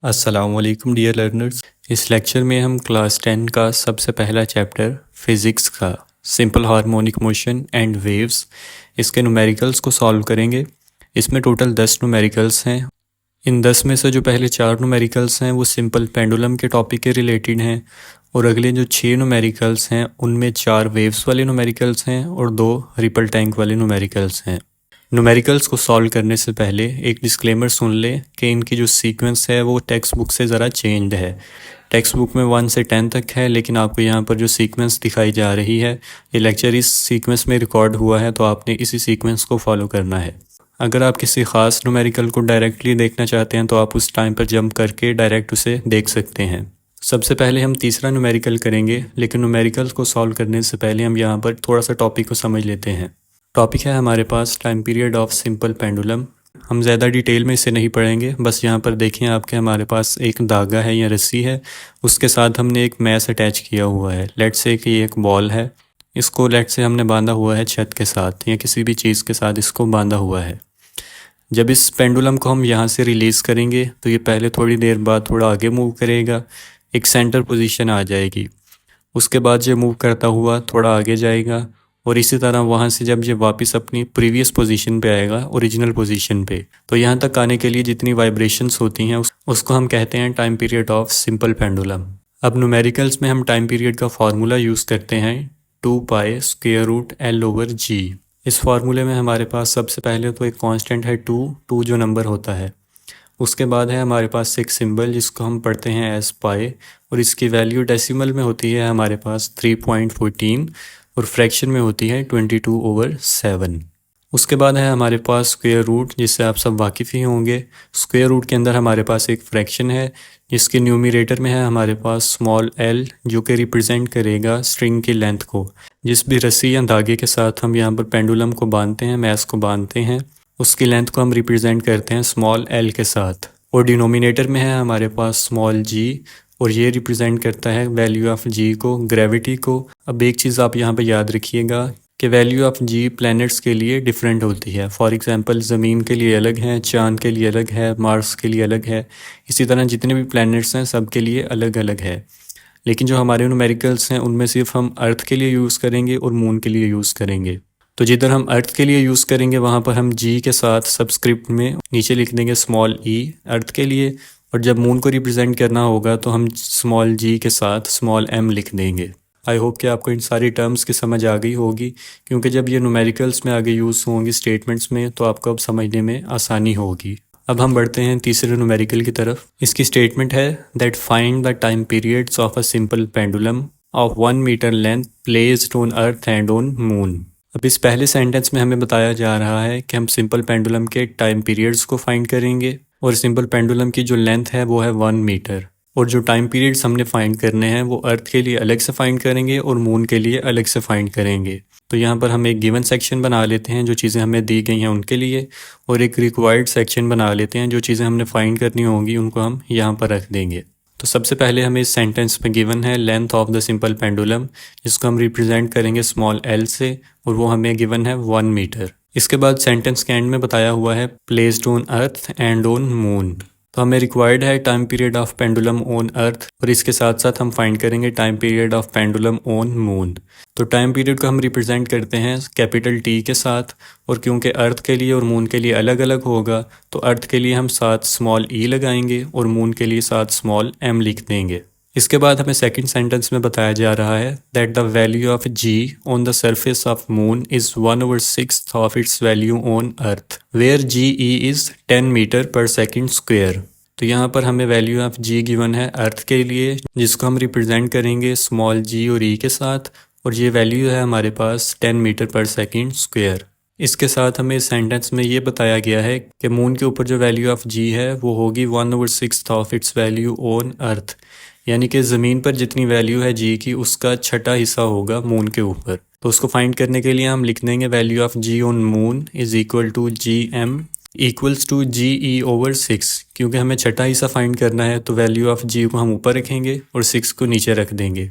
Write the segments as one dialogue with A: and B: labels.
A: अस्सलामुअलैकुम dear learners. इस lecture में हम क्लास 10 का सबसे पहला चैप्टर फिज़िक्स का simple harmonic motion and waves इसके न्यूमेरिकल्स को सॉल्व करेंगे। इसमें टोटल 10 न्यूमेरिकल्स हैं। इन 10 में से जो पहले 4 न्यूमेरिकल्स हैं वो सिंपल पेंडुलम के टॉपिक के रिलेटेड हैं और अगले जो 6 न्यूमेरिकल्स हैं उनमें 4 वेव्स वाले न्यूमेरिकल्स हैं और 2 रिपल टैंक वाले न्यूमेरिकल्स हैं। न्यूमेरिकल्स को सॉल्व करने से पहले एक डिस्क्लेमर सुन लें कि इनकी जो सीक्वेंस है वो टेक्स्ट बुक से ज़रा चेंज्ड है। टेक्स्ट बुक में 1 से 10 तक है, लेकिन आपको यहाँ पर जो सीक्वेंस दिखाई जा रही है ये लेक्चर इस सीक्वेंस में रिकॉर्ड हुआ है, तो आपने इसी सीक्वेंस को फॉलो करना है। अगर आप किसी ख़ास न्यूमेरिकल को डायरेक्टली देखना चाहते हैं तो आप उस टाइम पर जंप करके डायरेक्ट उसे देख सकते हैं। सबसे पहले हम तीसरा न्यूमेरिकल करेंगे, लेकिन न्यूमेरिकल्स को सॉल्व करने से पहले हम यहाँ पर थोड़ा सा टॉपिक को समझ लेते हैं। टॉपिक है हमारे पास time period of simple pendulum. हम ज़्यादा डिटेल में इसे नहीं पढ़ेंगे, बस यहाँ पर देखें आपके हमारे पास एक धागा है या रस्सी है, उसके साथ हमने एक मैस अटैच किया हुआ है। लेट से कि ये एक बॉल है, इसको लेट से हमने बांधा हुआ है छत के साथ या किसी भी चीज़ के साथ इसको बांधा हुआ है। जब इस पेंडुलम को हम यहाँ से रिलीज़ करेंगे तो ये पहले थोड़ी देर बाद थोड़ा आगे मूव करेगा, एक सेंटर पोजीशन आ जाएगी। उसके बाद ये मूव करता हुआ थोड़ा आगे जाएगा और इसी तरह वहाँ से जब ये वापस अपनी प्रीवियस पोजीशन पे आएगा, ओरिजिनल पोजीशन पे, तो यहाँ तक आने के लिए जितनी वाइब्रेशंस होती हैं उसको हम कहते हैं time period of simple pendulum. अब न्यूमेरिकल्स में हम टाइम पीरियड का फार्मूला यूज़ करते हैं 2π√L/g। इस फार्मूले में हमारे पास सबसे पहले तो एक कांस्टेंट है 2 जो नंबर होता है। उसके बाद है हमारे पास एक सिंबल जिसको हम पढ़ते हैं एस पाई, और इसकी वैल्यू डेसिमल में होती है हमारे पास 3.14 और फ्रैक्शन में होती है 22/7। उसके बाद है हमारे पास स्क्वायर रूट, जिससे आप सब वाकिफ़ ही होंगे। स्क्वायर रूट के अंदर हमारे पास एक फ्रैक्शन है जिसके न्यूमरेटर में है हमारे पास स्मॉल एल, जो कि रिप्रेजेंट करेगा स्ट्रिंग की लेंथ को। जिस भी रस्सी या धागे के साथ हम यहाँ पर पेंडुलम को बांधते हैं, मैस को बांधते हैं, उसकी लेंथ को हम रिप्रेजेंट करते हैं स्मॉल एल के साथ। और डिनोमिनेटर में है हमारे पास स्मॉल जी, और ये रिप्रेजेंट करता है वैल्यू ऑफ जी को, ग्रेविटी को। अब एक चीज़ आप यहाँ पे याद रखिएगा कि वैल्यू ऑफ जी प्लैनेट्स के लिए डिफरेंट होती है। फॉर एग्जांपल ज़मीन के लिए अलग है, चांद के लिए अलग है, मार्स के लिए अलग है। इसी तरह जितने भी प्लैनेट्स हैं सब के लिए अलग अलग है। लेकिन जो हमारे न्यूमेरिकल्स हैं उनमें सिर्फ हम अर्थ के लिए यूज़ करेंगे और मून के लिए यूज़ करेंगे। तो जिधर हम अर्थ के लिए यूज़ करेंगे वहाँ पर हम जी के साथ सबस्क्रिप्ट में नीचे लिख देंगे स्मॉल ई अर्थ के लिए, और जब मून को रिप्रेजेंट करना होगा तो हम स्मॉल जी के साथ स्मॉल एम लिख देंगे। आई होप कि आपको इन सारी टर्म्स की समझ आ गई होगी, क्योंकि जब ये न्यूमेरिकल्स में आगे यूज़ होंगी स्टेटमेंट्स में तो आपको अब समझने में आसानी होगी। अब हम बढ़ते हैं तीसरे न्यूमेरिकल की तरफ। इसकी स्टेटमेंट है that find the time periods of a simple pendulum of 1 metre length placed on earth and on moon. अब इस पहले सेंटेंस में हमें बताया जा रहा है कि हम सिंपल पेंडुलम के टाइम पीरियड्स को फाइंड करेंगे, और सिंपल पेंडुलम की जो लेंथ है वो है 1 मीटर, और जो टाइम पीरियड्स हमने फाइंड करने हैं वो अर्थ के लिए अलग से फाइंड करेंगे और मून के लिए अलग से फाइंड करेंगे। तो यहाँ पर हम एक गिवन सेक्शन बना लेते हैं जो चीज़ें हमें दी गई हैं उनके लिए, और एक रिक्वायर्ड सेक्शन बना लेते हैं जो चीज़ें हमने फाइंड करनी होंगी उनको हम यहाँ पर रख देंगे। तो सबसे पहले हमें इस सेंटेंस में गिवन है length of the simple pendulum, जिसको हम रिप्रेजेंट करेंगे स्मॉल एल से, और वो हमें गिवन है 1 मीटर। इसके बाद सेंटेंस के एंड में बताया हुआ है placed on earth and on moon. तो हमें रिक्वायर्ड है time period of pendulum on earth, और इसके साथ साथ हम फाइंड करेंगे time period of pendulum on moon. तो टाइम पीरियड को हम रिप्रेजेंट करते हैं कैपिटल टी के साथ, और क्योंकि अर्थ के लिए और मून के लिए अलग अलग होगा तो अर्थ के लिए हम साथ स्मॉल ई लगाएंगे और मून के लिए साथ स्मॉल एम लिख देंगे। इसके बाद हमें सेकंड सेंटेंस में बताया जा रहा है that the value of g on the surface of moon is 1/6 of its value on earth, where g e is 10 metre per second square. तो यहाँ पर हमें वैल्यू ऑफ जी गिवन है अर्थ के लिए, जिसको हम रिप्रेजेंट करेंगे स्मॉल जी और ई के साथ, और ये वैल्यू है हमारे पास 10 मीटर पर सेकेंड स्क्वेयर। इसके साथ हमें इस सेंटेंस में ये बताया गया है कि मून के ऊपर जो वैल्यू ऑफ जी है वो होगी 1/6 ऑफ इट्स वैल्यू ऑन अर्थ, यानी कि ज़मीन पर जितनी वैल्यू है जी की उसका छठा हिस्सा होगा मून के ऊपर। तो उसको फाइंड करने के लिए हम लिख देंगे value of g on moon is equal to g m equals to g e over 6। क्योंकि हमें छठा हिस्सा फाइंड करना है तो वैल्यू ऑफ जी को हम ऊपर रखेंगे और 6 को नीचे रख देंगे।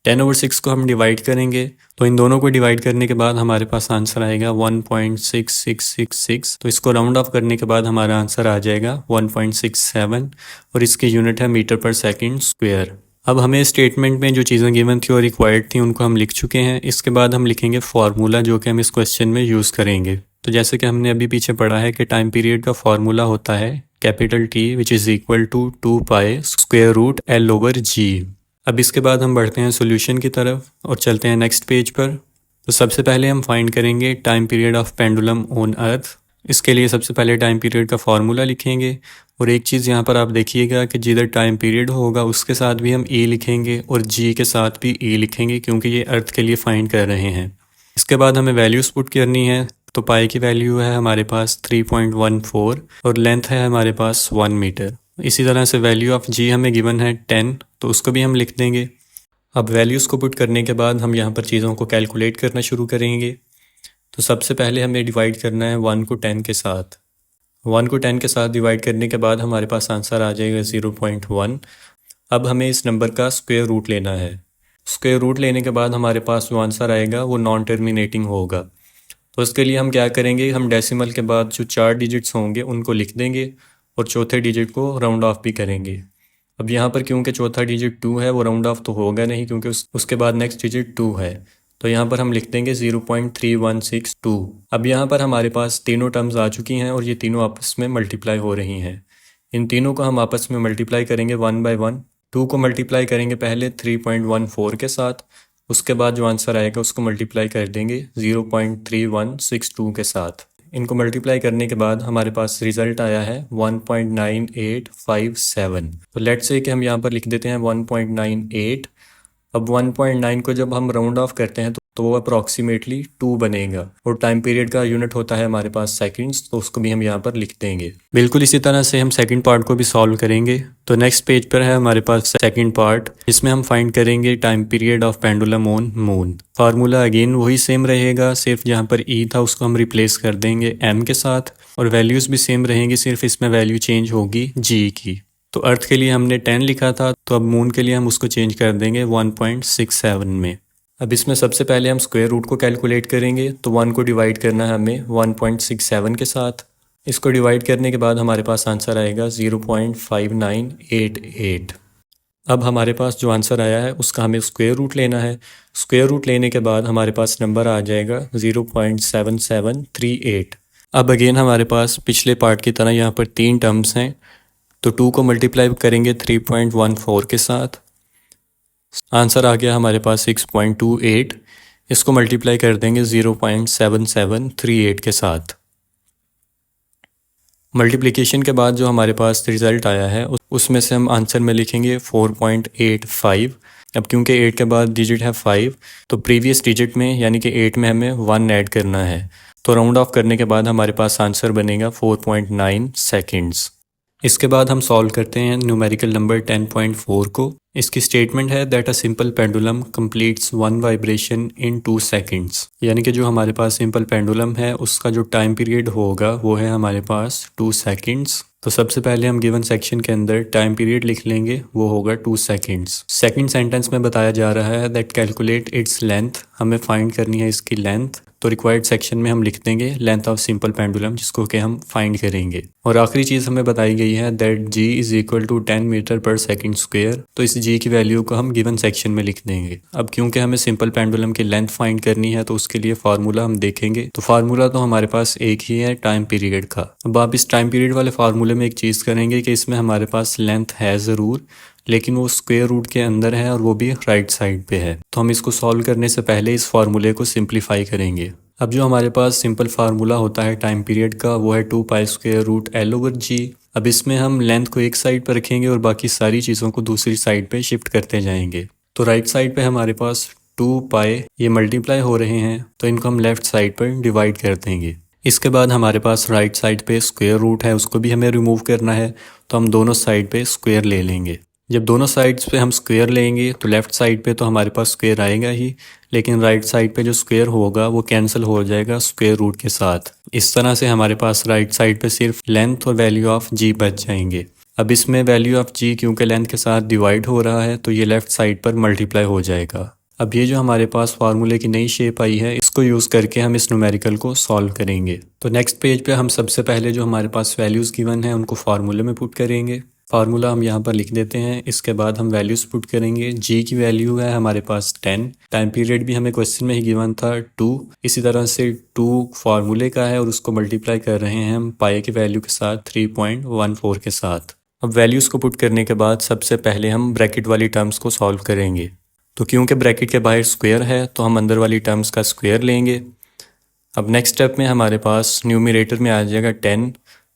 A: 10/6 को हम डिवाइड करेंगे तो इन दोनों को डिवाइड करने के बाद हमारे पास आंसर आएगा 1.6666। तो इसको राउंड ऑफ करने के बाद हमारा आंसर आ जाएगा 1.67 और इसकी यूनिट है मीटर पर सेकंड स्क्वायर। अब हमें स्टेटमेंट में जो चीज़ें गिवन थी और रिक्वायर्ड थी उनको हम लिख चुके हैं। इसके बाद हम लिखेंगे फार्मूला जो कि हम इस क्वेश्चन में यूज़ करेंगे। तो जैसे कि हमने अभी पीछे पढ़ा है कि टाइम पीरियड का फार्मूला होता है capital T which is equal to 2 pi square root L/G। अब इसके बाद हम बढ़ते हैं सॉल्यूशन की तरफ और चलते हैं नेक्स्ट पेज पर। तो सबसे पहले हम फाइंड करेंगे time period of pendulum on earth. इसके लिए सबसे पहले टाइम पीरियड का फार्मूला लिखेंगे और एक चीज़ यहाँ पर आप देखिएगा कि जिधर टाइम पीरियड होगा उसके साथ भी हम E लिखेंगे और G के साथ भी E लिखेंगे क्योंकि ये अर्थ के लिए फाइंड कर रहे हैं। इसके बाद हमें वैल्यूज़ पुट करनी है। तो पाई की वैल्यू है हमारे पास 3.14 और लेंथ है हमारे पास 1 मीटर। इसी तरह से वैल्यू ऑफ G हमें गिवन है 10, तो उसको भी हम लिख देंगे। अब वैल्यूज़ को पुट करने के बाद हम यहाँ पर चीज़ों को कैलकुलेट करना शुरू करेंगे। तो सबसे पहले हमें डिवाइड करना है 1 को 10 के साथ। 1 को 10 के साथ डिवाइड करने के बाद हमारे पास आंसर आ जाएगा 0.1। अब हमें इस नंबर का स्क्वायर रूट लेना है। स्क्वायर रूट लेने के बाद हमारे पास जो आंसर आएगा वो नॉन टर्मिनेटिंग होगा। तो इसके लिए हम क्या करेंगे, हम डेसिमल के बाद जो 4 डिजिट्स होंगे उनको लिख देंगे और चौथे डिजिट को राउंड ऑफ भी करेंगे। अब यहाँ पर क्योंकि चौथा डिजिट 2 है वो राउंड ऑफ तो होगा नहीं क्योंकि उसके बाद नेक्स्ट डिजिट 2 है, तो यहाँ पर हम लिख देंगे 0.3162। अब यहाँ पर हमारे पास तीनों टर्म्स आ चुकी हैं और ये तीनों आपस में मल्टीप्लाई हो रही हैं। इन तीनों को हम आपस में मल्टीप्लाई करेंगे 1 बाय 1। 2 को मल्टीप्लाई करेंगे पहले 3.14 के साथ, उसके बाद जो आंसर आएगा उसको मल्टीप्लाई कर देंगे 0.3162 के साथ। इनको मल्टीप्लाई करने के बाद हमारे पास रिजल्ट आया है 1.9857। तो लेट्स से कि हम यहाँ पर लिख देते हैं 1.98। अब 1.9 को जब हम राउंड ऑफ करते हैं तो वो अप्रॉक्सीमेटली 2 बनेगा और टाइम पीरियड का यूनिट होता है हमारे पास सेकंड्स, तो उसको भी हम यहाँ पर लिख देंगे। बिल्कुल इसी तरह से हम सेकंड पार्ट को भी सॉल्व करेंगे। तो नेक्स्ट पेज पर है हमारे पास सेकंड पार्ट, इसमें हम फाइंड करेंगे time period of pendulum on moon. Formula again वही सेम रहेगा, सिर्फ जहाँ पर E था उसको हम रिप्लेस कर देंगे M के साथ और वैल्यूज़ भी सेम रहेंगी, सिर्फ इसमें वैल्यू चेंज होगी G की। तो अर्थ के लिए हमने 10 लिखा था, तो अब मून के लिए हम उसको चेंज कर देंगे 1.67 में। अब इसमें सबसे पहले हम स्क्वायर रूट को कैलकुलेट करेंगे। तो 1 को डिवाइड करना है हमें 1.67 के साथ। इसको डिवाइड करने के बाद हमारे पास आंसर आएगा 0.5988। अब हमारे पास जो आंसर आया है उसका हमें स्क्वायर रूट लेना है। स्क्वायर रूट लेने के बाद हमारे पास नंबर आ जाएगा 0.7738। अब अगेन हमारे पास पिछले पार्ट की तरह यहाँ पर 3 टर्म्स हैं, तो 2 को मल्टीप्लाई करेंगे 3.14 के साथ। आंसर आ गया हमारे पास 6.28। इसको मल्टीप्लाई कर देंगे 0.7738 के साथ। मल्टीप्लिकेशन के बाद जो हमारे पास रिज़ल्ट आया है उसमें से हम आंसर में लिखेंगे 4.85। अब क्योंकि 8 के बाद डिजिट है 5, तो प्रीवियस डिजिट में यानी कि 8 में हमें 1 ऐड करना है। तो राउंड ऑफ करने के बाद हमारे पास आंसर बनेगा 4.9 सेकेंड्स। इसके बाद हम सॉल्व करते हैं न्यूमेरिकल नंबर 10.4 को। इसकी स्टेटमेंट है that a simple pendulum completes 1 vibration in 2 seconds. यानी कि जो हमारे पास सिंपल पेंडुलम है उसका जो टाइम पीरियड होगा वो है हमारे पास 2 सेकंड्स। तो सबसे पहले हम गिवन सेक्शन के अंदर टाइम पीरियड लिख लेंगे, वो होगा 2 सेकंड्स। सेकंड सेंटेंस में बताया जा रहा है दैट कैलकुलेट इट्स लेंथ, हमें फाइंड करनी है इसकी लेंथ। तो रिक्वायर्ड सेक्शन में हम लिख देंगे लेंथ ऑफ सिंपल पेंडुलम, जिसको कि हम फाइंड करेंगे। और आखिरी चीज़ हमें बताई गई है that G is equal to 10 metre per second square. तो इस G की वैल्यू को हम गिवन सेक्शन में लिख देंगे। अब क्योंकि हमें सिंपल पेंडुलम की लेंथ फाइंड करनी है तो उसके लिए फार्मूला हम देखेंगे। तो फार्मूला तो हमारे पास एक ही है टाइम पीरियड का। अब आप इस टाइम पीरियड वाले फार्मूले में एक चीज़ करेंगे कि इसमें हमारे पास लेंथ है ज़रूर, लेकिन वो स्क्वायर रूट के अंदर है और वो भी राइट साइड पे है। तो हम इसको सॉल्व करने से पहले इस फार्मूले को सिंप्लीफाई करेंगे। अब जो हमारे पास सिंपल फार्मूला होता है टाइम पीरियड का वो है 2 पाई स्क्वायर रूट L/G। अब इसमें हम लेंथ को एक साइड पर रखेंगे और बाकी सारी चीज़ों को दूसरी साइड पे शिफ्ट करते जाएंगे। तो राइट साइड पे हमारे पास 2 पाई ये मल्टीप्लाई हो रहे हैं, तो इनको हम लेफ्ट साइड पर डिवाइड कर देंगे। इसके बाद हमारे पास राइट साइड पे स्क्वायर रूट है, उसको भी हमें रिमूव करना है, तो हम दोनों साइड पे स्क्वायर ले लेंगे। जब दोनों साइड्स पे हम स्क्वायर लेंगे तो लेफ़्ट साइड पे तो हमारे पास स्क्वायर आएगा ही, लेकिन राइट साइड पे जो स्क्वायर होगा वो कैंसिल हो जाएगा स्क्वायर रूट के साथ। इस तरह से हमारे पास राइट साइड पे सिर्फ लेंथ और वैल्यू ऑफ G बच जाएंगे। अब इसमें वैल्यू ऑफ G क्योंकि लेंथ के साथ डिवाइड हो रहा है तो ये लेफ़्ट साइड पर मल्टीप्लाई हो जाएगा। अब ये जो हमारे पास फार्मूले की नई शेप आई है, इसको यूज़ करके हम इस न्यूमेरिकल को सॉल्व करेंगे। तो नेक्स्ट पेज पे हम सबसे पहले जो हमारे पास वैल्यूज़ गिवन है उनको फार्मूले में पुट करेंगे। फार्मूला हम यहाँ पर लिख देते हैं। इसके बाद हम वैल्यूज़ पुट करेंगे। जी की वैल्यू है हमारे पास 10, टाइम पीरियड भी हमें क्वेश्चन में ही गिवन था 2। इसी तरह से 2 फार्मूले का है और उसको मल्टीप्लाई कर रहे हैं हम पाई की वैल्यू के साथ 3.14 के साथ। अब वैल्यूज़ को पुट करने के बाद सबसे पहले हम ब्रैकेट वाली टर्म्स को सॉल्व करेंगे। तो क्योंकि ब्रैकेट के बाहर स्क्वायर है तो हम अंदर वाली टर्म्स का स्क्वायर लेंगे। अब नेक्स्ट स्टेप में हमारे पास न्यूमरेटर में आ जाएगा 10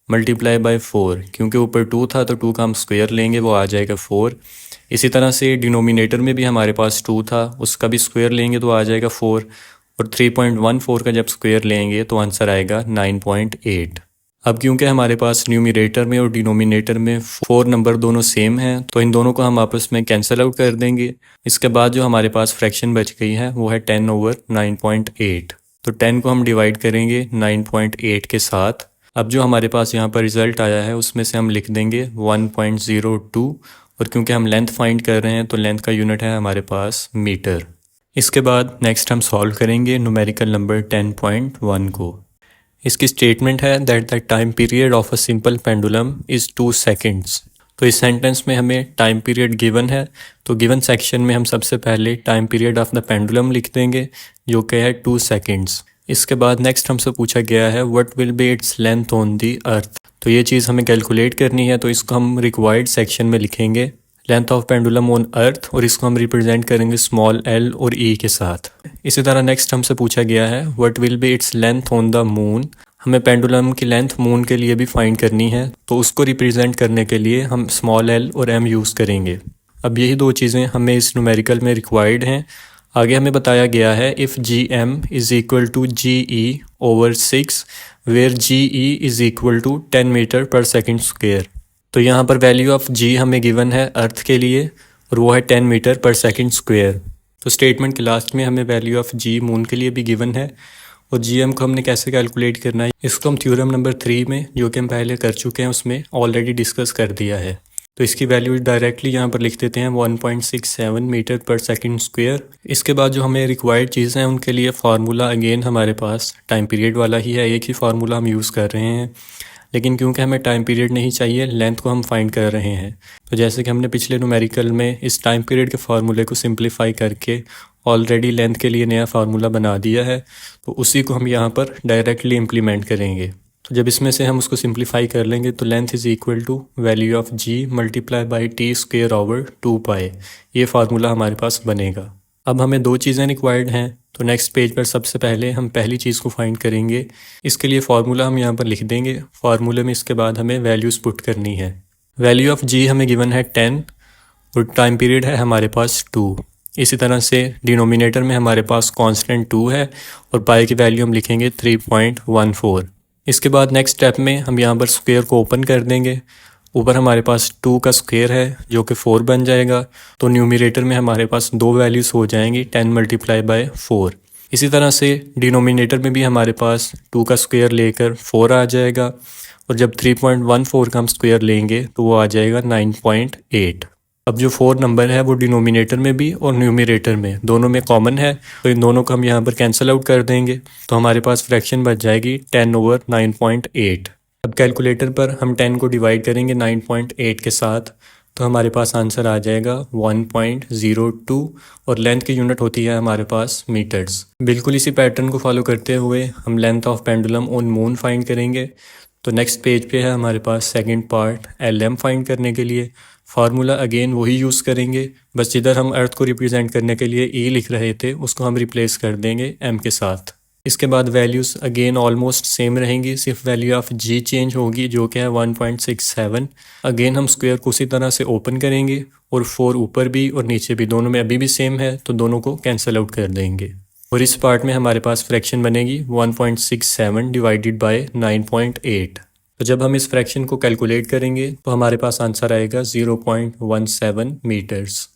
A: मल्टीप्लाई बाय 4। क्योंकि ऊपर 2 था तो 2 का हम स्क्वायर लेंगे, वो आ जाएगा 4। इसी तरह से डिनोमिनेटर में भी हमारे पास 2 था, उसका भी स्क्वायर लेंगे तो आ जाएगा 4। और 3.14 का जब स्क्वायर लेंगे तो आंसर आएगा 9.8। अब क्योंकि हमारे पास न्यूमरेटर में और डिनोमिनेटर में 4 नंबर दोनों सेम हैं तो इन दोनों को हम आपस में कैंसिल आउट कर देंगे। इसके बाद जो हमारे पास फ्रैक्शन बच गई है वो है 10/9.8। तो 10 को हम डिवाइड करेंगे 9.8 के साथ। अब जो हमारे पास यहाँ पर रिज़ल्ट आया है उसमें से हम लिख देंगे 1.02। और क्योंकि हम लेंथ फाइंड कर रहे हैं तो लेंथ का यूनिट है हमारे पास मीटर। इसके बाद नेक्स्ट हम सॉल्व करेंगे न्यूमेरिकल नंबर 10.1 को। इसकी स्टेटमेंट है that the time period of a simple pendulum is 2 seconds. तो इस सेंटेंस में हमें टाइम पीरियड गिवन है, तो गिवन सेक्शन में हम सबसे पहले time period of the pendulum लिख देंगे जो कि है 2 सेकेंड्स। इसके बाद नेक्स्ट हमसे पूछा गया है what will be its length on the earth. तो ये चीज़ हमें कैलकुलेट करनी है, तो इसको हम रिक्वायर्ड सेक्शन में लिखेंगे length of pendulum on earth, और इसको हम रिप्रेजेंट करेंगे स्मॉल एल और ई के साथ। इसी तरह नेक्स्ट हमसे पूछा गया है what will be its length on the moon. हमें पेंडुलम की लेंथ मून के लिए भी फाइंड करनी है, तो उसको रिप्रेजेंट करने के लिए हम स्मॉल एल और एम यूज़ करेंगे। अब यही दो चीज़ें हमें इस न्यूमेरिकल में रिक्वायर्ड हैं। आगे हमें बताया गया है if g m is equal to g e over 6 where g e is equal to 10 metre per second square. तो यहाँ पर वैल्यू ऑफ जी हमें गिवन है अर्थ के लिए और वो है 10 मीटर पर सेकेंड स्क्वेयर। तो स्टेटमेंट के लास्ट में हमें वैल्यू ऑफ जी मून के लिए भी गिवन है, और जी एम को हमने कैसे कैलकुलेट करना है इसको हम थ्योरम नंबर 3 में, जो कि हम पहले कर चुके हैं, उसमें ऑलरेडी डिस्कस कर दिया है। तो इसकी वैल्यू डायरेक्टली यहाँ पर लिख देते हैं 1.67 मीटर पर सेकेंड स्क्वेयर। इसके बाद जो हमें रिक्वायर्ड चीज़ें हैं उनके लिए फार्मूला अगेन हमारे पास टाइम पीरियड वाला ही है, एक ही फार्मूला हम यूज़ कर रहे हैं। लेकिन क्योंकि हमें टाइम पीरियड नहीं चाहिए, लेंथ को हम फाइंड कर रहे हैं, तो जैसे कि हमने पिछले न्यूमेरिकल में इस टाइम पीरियड के फार्मूले को सिंप्लीफाई करके ऑलरेडी लेंथ के लिए नया फार्मूला बना दिया है, तो उसी को हम यहाँ पर डायरेक्टली इम्प्लीमेंट करेंगे। तो जब इसमें से हम उसको सिंप्लीफाई कर लेंगे तो length is equal to value of g multiply by t square over 2 pi, ये फार्मूला हमारे पास बनेगा। अब हमें दो चीज़ें रिक्वायर्ड हैं, तो नेक्स्ट पेज पर सबसे पहले हम पहली चीज़ को फाइंड करेंगे। इसके लिए फार्मूला हम यहाँ पर लिख देंगे। फार्मूले में इसके बाद हमें वैल्यूज़ पुट करनी है। वैल्यू ऑफ जी हमें गिवन है 10 और टाइम पीरियड है हमारे पास 2। इसी तरह से डिनोमिनेटर में हमारे पास कांस्टेंट 2 है और पाई की वैल्यू हम लिखेंगे 3.14। इसके बाद नेक्स्ट स्टेप में हम यहाँ पर स्क्वायर को ओपन कर देंगे। ऊपर हमारे पास 2 का स्क्वायर है जो कि 4 बन जाएगा, तो न्यूमरेटर में हमारे पास दो वैल्यूज़ हो जाएंगी 10 मल्टीप्लाई बाय 4। इसी तरह से डिनोमिनेटर में भी हमारे पास 2 का स्क्वायर लेकर 4 आ जाएगा, और जब 3.14 का हम स्क्वायर लेंगे तो वो आ जाएगा 9.8। अब जो 4 नंबर है वो डिनोमिनेटर में भी और न्यूमरेटर में दोनों में कॉमन है, तो इन दोनों को हम यहाँ पर कैंसिल आउट कर देंगे, तो हमारे पास फ्रैक्शन बच जाएगी 10/9.8। अब कैलकुलेटर पर हम 10 को डिवाइड करेंगे 9.8 के साथ, तो हमारे पास आंसर आ जाएगा 1.02, और लेंथ की यूनिट होती है हमारे पास मीटर्स। बिल्कुल इसी पैटर्न को फॉलो करते हुए हम length of pendulum on moon find करेंगे। तो नेक्स्ट पेज पे है हमारे पास सेकंड पार्ट LM फाइंड करने के लिए। फार्मूला अगेन वही यूज़ करेंगे, बस जिधर हम अर्थ को रिप्रेजेंट करने के लिए E लिख रहे थे उसको हम रिप्लेस कर देंगे M के साथ। इसके बाद वैल्यूज़ अगेन ऑलमोस्ट सेम रहेंगी, सिर्फ वैल्यू ऑफ जी चेंज होगी जो कि है 1.67। अगेन हम स्क्वायर को उसी तरह से ओपन करेंगे और 4 ऊपर भी और नीचे भी दोनों में अभी भी सेम है, तो दोनों को कैंसिल आउट कर देंगे। और इस पार्ट में हमारे पास फ्रैक्शन बनेगी 1.67 डिवाइडेड बाय 9.8। तो जब हम इस फ्रैक्शन को कैलकुलेट करेंगे तो हमारे पास आंसर आएगा 0.17 मीटर्स।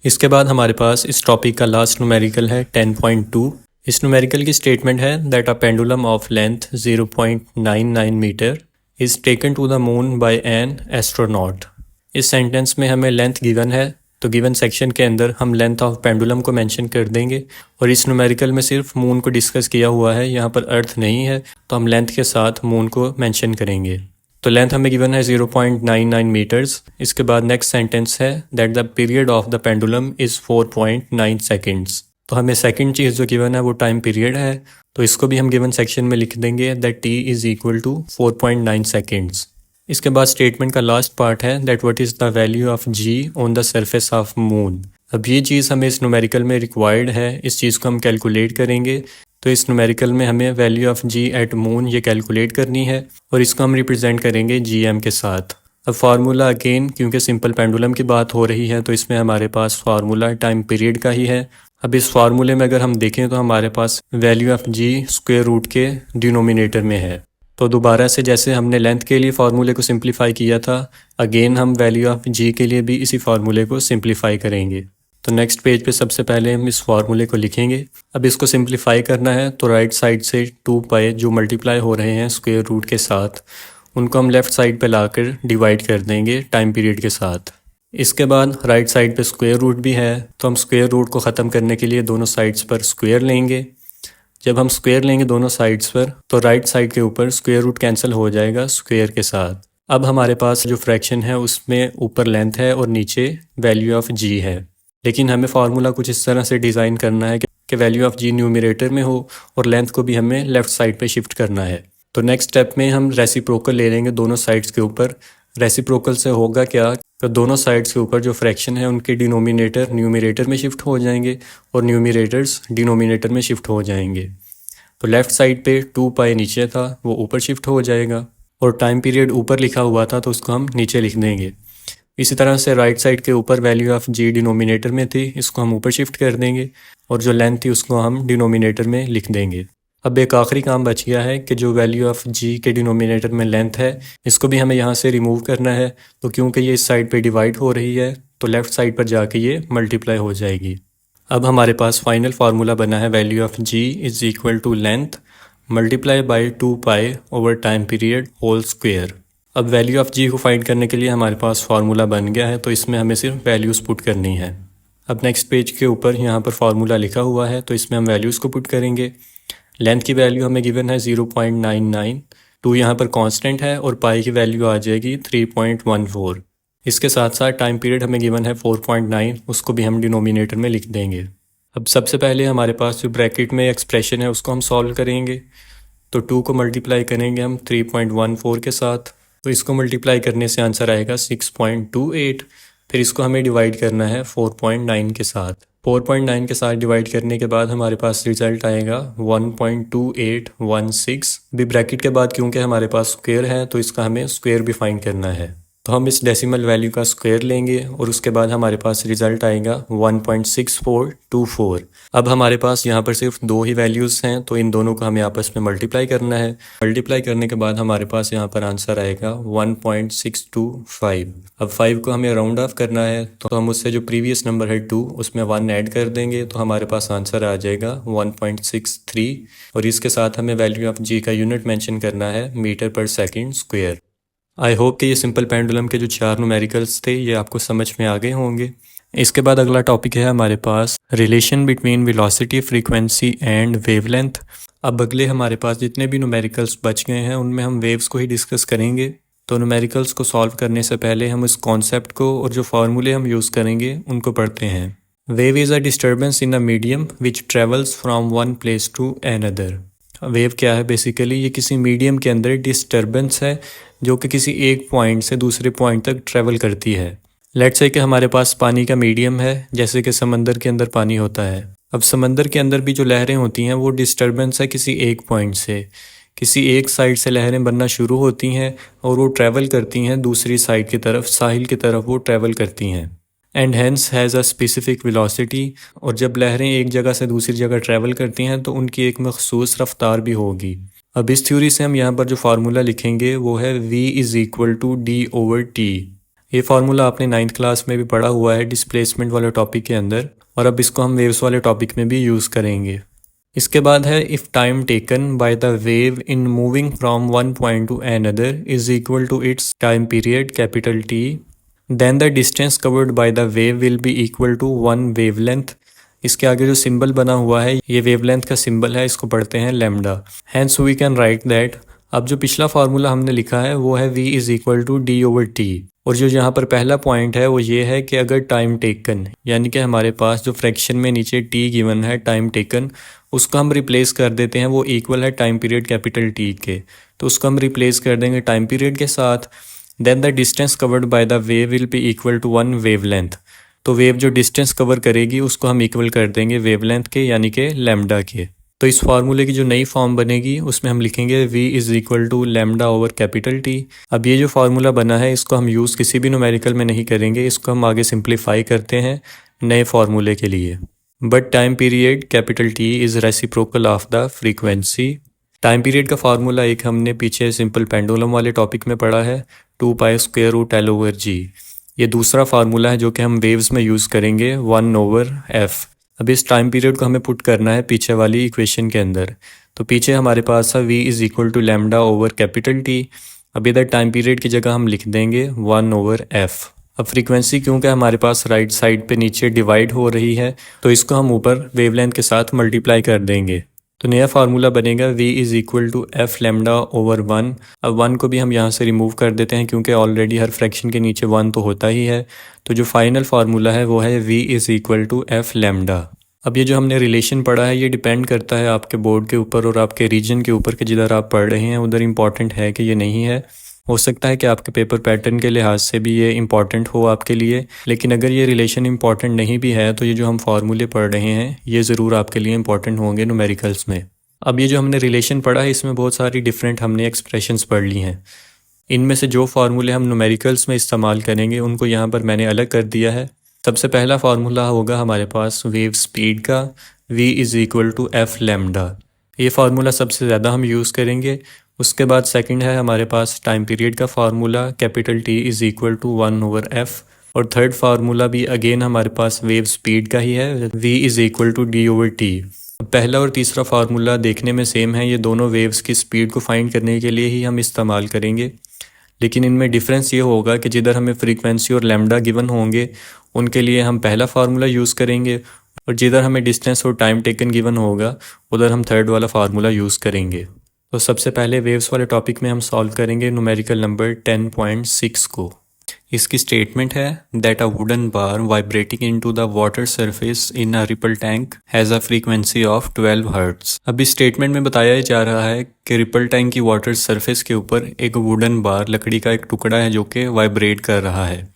A: इसके बाद हमारे पास इस टॉपिक का लास्ट न्यूमेरिकल है 10.2। इस न्यूमेरिकल की स्टेटमेंट है that a pendulum of length 0.99 metre is taken to the moon by an astronaut. इस सेंटेंस में हमें लेंथ गिवन है तो गिवन सेक्शन के अंदर हम लेंथ ऑफ पेंडुलम को मेंशन कर देंगे और इस न्यूमेरिकल में सिर्फ मून को डिस्कस किया हुआ है, यहाँ पर अर्थ नहीं है, तो हम लेंथ के साथ मून को मेंशन करेंगे। तो लेंथ हमें गिवन है 0.99 मीटर्स। इसके बाद नेक्स्ट सेंटेंस है that the period of the pendulum is 4.9 seconds. तो हमें सेकंड चीज़ जो गिवन है वो टाइम पीरियड है, तो इसको भी हम गिवन सेक्शन में लिख देंगे that t is equal to 4.9 seconds. इसके बाद स्टेटमेंट का लास्ट पार्ट है that what is the value of g on the surface of moon. अब ये चीज़ हमें इस न्यूमेरिकल में रिक्वायर्ड है, इस चीज़ को हम कैलकुलेट करेंगे। तो इस न्यूमेरिकल में हमें value of g eight moon ये कैलकुलेट करनी है और इसको हम रिप्रेजेंट करेंगे gm के साथ। अब फार्मूला अगेन क्योंकि सिंपल पेंडुलम की बात हो रही है तो इसमें हमारे पास फार्मूला टाइम पीरियड का ही है। अब इस फार्मूले में अगर हम देखें तो हमारे पास value of g square root के डिनोमिनेटर में है। तो दोबारा से जैसे हमने लेंथ के लिए फार्मूले को सिंप्लीफाई किया था, अगेन हम वैल्यू ऑफ g के लिए भी इसी फार्मूले को सिंप्लीफाई करेंगे। तो नेक्स्ट पेज पे सबसे पहले हम इस फार्मूले को लिखेंगे। अब इसको सिंप्लीफाई करना है तो राइट साइड से 2 पाई जो मल्टीप्लाई हो रहे हैं स्क्वायर रूट के साथ, उनको हम लेफ़्ट साइड पे लाकर डिवाइड कर देंगे टाइम पीरियड के साथ। इसके बाद राइट साइड पे स्क्वायर रूट भी है, तो हम स्क्वायर रूट को ख़त्म करने के लिए दोनों साइड्स पर स्क्वायर लेंगे। जब हम स्क्वायर लेंगे दोनों साइड्स पर तो राइट साइड के ऊपर स्क्वायर रूट कैंसिल हो जाएगा स्क्वायर के साथ। अब हमारे पास जो फ्रैक्शन है उसमें ऊपर लेंथ है और नीचे वैल्यू ऑफ g है, लेकिन हमें फार्मूला कुछ इस तरह से डिज़ाइन करना है कि वैल्यू ऑफ g न्यूमरेटर में हो और लेंथ को भी हमें लेफ़्ट साइड पे शिफ्ट करना है। तो नेक्स्ट स्टेप में हम रेसिप्रोकल ले लेंगे दोनों साइड्स के ऊपर। रेसिप्रोकल से होगा क्या, तो दोनों साइड्स के ऊपर जो फ्रैक्शन है उनके डिनोमिनेटर न्यूमरेटर में शिफ्ट हो जाएंगे और न्यूमरेटर्स डिनोमिनेटर में शिफ्ट हो जाएंगे। तो लेफ़्ट साइड पे 2 पाई नीचे था वो ऊपर शिफ्ट हो जाएगा और टाइम पीरियड ऊपर लिखा हुआ था तो उसको हम नीचे लिख देंगे। इसी तरह से राइट साइड के ऊपर वैल्यू ऑफ g डिनोमिनेटर में थी, इसको हम ऊपर शिफ्ट कर देंगे और जो लेंथ थी उसको हम डिनोमिनेटर में लिख देंगे। अब एक आखिरी काम बच गया है कि जो वैल्यू ऑफ g के डिनोमिनेटर में लेंथ है इसको भी हमें यहाँ से रिमूव करना है। तो क्योंकि ये इस साइड पे डिवाइड हो रही है तो लेफ़्ट साइड पर जाके ये मल्टीप्लाई हो जाएगी। अब हमारे पास फाइनल फार्मूला बना है value of g is equal to length multiply by 2 pi over time period whole square. अब वैल्यू ऑफ g को फाइंड करने के लिए हमारे पास फार्मूला बन गया है, तो इसमें हमें सिर्फ वैल्यूज़ पुट करनी है। अब नेक्स्ट पेज के ऊपर यहाँ पर फार्मूला लिखा हुआ है तो इसमें हम वैल्यूज़ को पुट करेंगे। लेंथ की वैल्यू हमें गिवन है 0.99, 2 यहाँ पर कांस्टेंट है और पाई की वैल्यू आ जाएगी 3.14। इसके साथ साथ टाइम पीरियड हमें गिवन है 4.9, उसको भी हम डिनोमिनेटर में लिख देंगे। अब सबसे पहले हमारे पास जो ब्रैकेट में एक्सप्रेशन है उसको हम सॉल्व करेंगे। तो 2 को मल्टीप्लाई करेंगे हम 3.14 के साथ, तो इसको मल्टीप्लाई करने से आंसर आएगा 6.28। फिर इसको हमें डिवाइड करना है 4.9 के साथ। 4.9 के साथ डिवाइड करने के बाद हमारे पास रिजल्ट आएगा 1.2816। भी ब्रैकेट के बाद क्योंकि हमारे पास स्क्वायर है तो इसका हमें स्क्वायर भी फाइंड करना है, तो हम इस डेसिमल वैल्यू का स्क्वायर लेंगे और उसके बाद हमारे पास रिजल्ट आएगा 1.6424। अब हमारे पास यहाँ पर सिर्फ 2 ही वैल्यूज़ हैं तो इन दोनों को हमें आपस में मल्टीप्लाई करना है। मल्टीप्लाई करने के बाद हमारे पास यहाँ पर आंसर आएगा 1.625। अब 5 को हमें राउंड ऑफ करना है तो हम उससे जो प्रीवियस नंबर है 2 उसमें 1 ऐड कर देंगे तो हमारे पास आंसर आ जाएगा 1.63 और इसके साथ हमें वैल्यू ऑफ g का यूनिट मेंशन करना है metre per second square. I hope कि ये सिंपल पेंडुलम के जो 4 न्यूमेरिकल्स थे ये आपको समझ में आ गए होंगे। इसके बाद अगला टॉपिक है हमारे पास relation between velocity, frequency and wavelength. अब अगले हमारे पास जितने भी न्यूमेरिकल्स बच गए हैं उनमें हम वेव्स को ही डिस्कस करेंगे। तो न्यूमेरिकल्स को सॉल्व करने से पहले हम इस कॉन्सेप्ट को और जो फार्मूले हम यूज़ करेंगे उनको पढ़ते हैं। Wave is a disturbance in a medium which travels from one place to another. Wave क्या है, बेसिकली ये किसी मीडियम के अंदर डिस्टर्बेंस है जो कि किसी एक पॉइंट से दूसरे पॉइंट तक ट्रैवल करती है। लेट्स से कि हमारे पास पानी का मीडियम है, जैसे कि समंदर के अंदर पानी होता है। अब समंदर के अंदर भी जो लहरें होती हैं वो डिस्टर्बेंस है किसी एक पॉइंट से, किसी एक साइड से लहरें बनना शुरू होती हैं और वो ट्रैवल करती हैं दूसरी साइड की तरफ, साहिल की तरफ वो ट्रैवल करती हैं and hence has a specific velocity. और जब लहरें एक जगह से दूसरी जगह ट्रैवल करती हैं तो उनकी एक मखसूस रफ्तार भी होगी। अब इस थ्योरी से हम यहाँ पर जो फार्मूला लिखेंगे वो है v is equal to d/t। ये फार्मूला आपने 9th क्लास में भी पढ़ा हुआ है डिस्प्लेसमेंट वाले टॉपिक के अंदर, और अब इसको हम वेव्स वाले टॉपिक में भी यूज़ करेंगे। इसके बाद है if time taken by the wave in moving from one point to another is equal to its time period capital T, then the distance covered by the wave will be equal to 1 wavelength. इसके आगे जो symbol बना हुआ है ये wavelength का symbol है, इसको पढ़ते हैं lambda. Hence we can write that. अब जो पिछला फार्मूला हमने लिखा है वो है v is equal to d over t. और जो यहाँ पर पहला पॉइंट है वो ये है कि अगर टाइम टेकन, यानी कि हमारे पास जो फ्रैक्शन में नीचे t गिवन है टाइम टेकन, उसको हम रिप्लेस कर देते हैं, वो इक्वल है टाइम पीरियड कैपिटल T के, तो उसको हम रिप्लेस कर देंगे टाइम पीरियड के साथ। Then the distance covered by the wave will be equal to 1 wavelength. तो वेव जो डिस्टेंस कवर करेगी उसको हम इक्वल कर देंगे वेवलेंथ के, यानी कि लैम्डा के। तो इस फार्मूले की जो नई फॉर्म बनेगी उसमें हम लिखेंगे v is equal to lambda over capital T. अब ये जो फार्मूला बना है इसको हम यूज़ किसी भी न्यूमेरिकल में नहीं करेंगे, इसको हम आगे सिंप्लीफाई करते हैं नए फार्मूले के लिए। But time period capital T is reciprocal of the frequency. Time period का फार्मूला एक हमने पीछे सिंपल पेंडुलम वाले टॉपिक में पढ़ा है, 2 pi square root L over g. ये दूसरा फार्मूला है जो कि हम वेव्स में यूज़ करेंगे 1 ओवर एफ। अब इस टाइम पीरियड को हमें पुट करना है पीछे वाली इक्वेशन के अंदर। तो पीछे हमारे पास था v is equal to lambda over capital T. अब इधर टाइम पीरियड की जगह हम लिख देंगे 1 ओवर एफ। अब फ्रीक्वेंसी क्योंकि हमारे पास राइट साइड पे नीचे डिवाइड हो रही है तो इसको हम ऊपर वेवलेंथ के साथ मल्टीप्लाई कर देंगे। तो नया फार्मूला बनेगा v is equal to f lambda over 1। अब 1 को भी हम यहाँ से रिमूव कर देते हैं क्योंकि ऑलरेडी हर फ्रैक्शन के नीचे 1 तो होता ही है। तो जो फाइनल फार्मूला है वो है v is equal to f lambda. अब ये जो हमने रिलेशन पढ़ा है ये डिपेंड करता है आपके बोर्ड के ऊपर और आपके रीजन के ऊपर कि जिधर आप पढ़ रहे हैं उधर इम्पॉर्टेंट है कि ये नहीं है। हो सकता है कि आपके पेपर पैटर्न के लिहाज से भी ये इम्पॉर्टेंट हो आपके लिए, लेकिन अगर ये रिलेशन इम्पॉर्टेंट नहीं भी है तो ये जो हम फार्मूले पढ़ रहे हैं ये ज़रूर आपके लिए इम्पॉर्टेंट होंगे न्यूमेरिकल्स में। अब ये जो हमने रिलेशन पढ़ा है इसमें बहुत सारी डिफरेंट हमने एक्सप्रेशंस पढ़ ली हैं। इनमें से जो फार्मूले हम न्यूमेरिकल्स में इस्तेमाल करेंगे उनको यहाँ पर मैंने अलग कर दिया है। सबसे पहला फार्मूला होगा हमारे पास वेव स्पीड का, v is equal to f lambda. ये फार्मूला सबसे ज़्यादा हम यूज़ करेंगे। उसके बाद सेकंड है हमारे पास टाइम पीरियड का formula, capital T is equal to 1 over f. और थर्ड फार्मूला भी अगेन हमारे पास वेव स्पीड का ही है, v is equal to d over t. पहला और तीसरा फार्मूला देखने में सेम है, ये दोनों वेव्स की स्पीड को फाइंड करने के लिए ही हम इस्तेमाल करेंगे, लेकिन इनमें डिफरेंस ये होगा कि जिधर हमें फ्रीक्वेंसी और लैम्डा गिवन होंगे उनके लिए हम पहला फार्मूला यूज़ करेंगे, और जिधर हमें डिस्टेंस और टाइम टेकन गिवन होगा उधर हम थर्ड वाला फार्मूला यूज़ करेंगे। तो सबसे पहले वेव्स वाले टॉपिक में हम सॉल्व करेंगे न्यूमेरिकल नंबर 10.6 को। इसकी स्टेटमेंट है that a wooden bar vibrating into the water surface in a ripple tank has a frequency of 12 hertz. अब इस स्टेटमेंट में बताया जा रहा है कि रिपल टैंक की वाटर सरफेस के ऊपर एक वुडन बार, लकड़ी का एक टुकड़ा है जो कि वाइब्रेट कर रहा है,